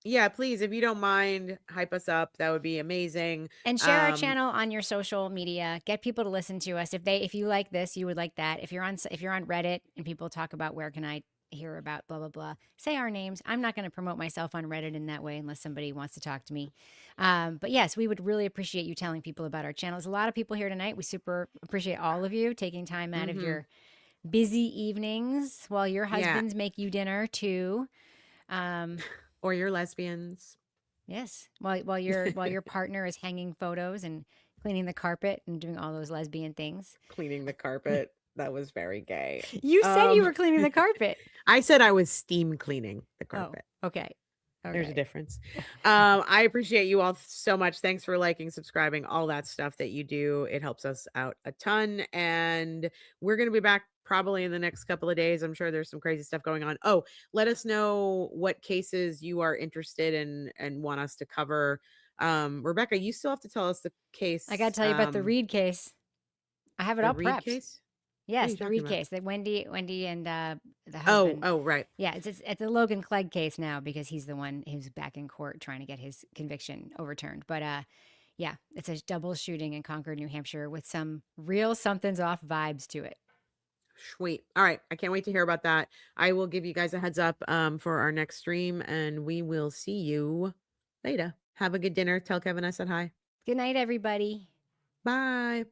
Speaker 1: Yeah, please, if you don't mind, hype us up. That would be amazing.
Speaker 2: And share our channel on your social media. Get people to listen to us. If you like this, you would like that. If you're on Reddit and people talk about where can I hear about blah blah blah, say our names. I'm not going to promote myself on Reddit in that way unless somebody wants to talk to me. But yes, we would really appreciate you telling people about our channel. There's a lot of people here tonight. We super appreciate all of you taking time out of your busy evenings while your husbands make you dinner too.
Speaker 1: Or your lesbians.
Speaker 2: Yes. While your partner is hanging photos and cleaning the carpet and doing all those lesbian things.
Speaker 1: Cleaning the carpet. That was very gay.
Speaker 2: You said you were cleaning the carpet.
Speaker 1: I said I was steam cleaning the carpet.
Speaker 2: Oh, okay.
Speaker 1: There's a difference. I appreciate you all so much. Thanks for liking, subscribing, all that stuff that you do. It helps us out a ton. And we're going to be back probably in the next couple of days. I'm sure there's some crazy stuff going on. Oh, let us know what cases you are interested in and want us to cover. Rebecca, you still have to tell us the case.
Speaker 2: I got to tell you about the Reed case. I have it all prepped.
Speaker 1: Case?
Speaker 2: Yes, the Reed case. That Wendy and the husband.
Speaker 1: Oh, right.
Speaker 2: Yeah, it's a Logan Clegg case now because he's the one who's back in court trying to get his conviction overturned. But yeah, it's a double shooting in Concord, New Hampshire with some real something's off vibes to it.
Speaker 1: Sweet. All right. I can't wait to hear about that. I will give you guys a heads up for our next stream, and we will see you later. Have a good dinner. Tell Kevin I said hi.
Speaker 2: Good night, everybody.
Speaker 1: Bye.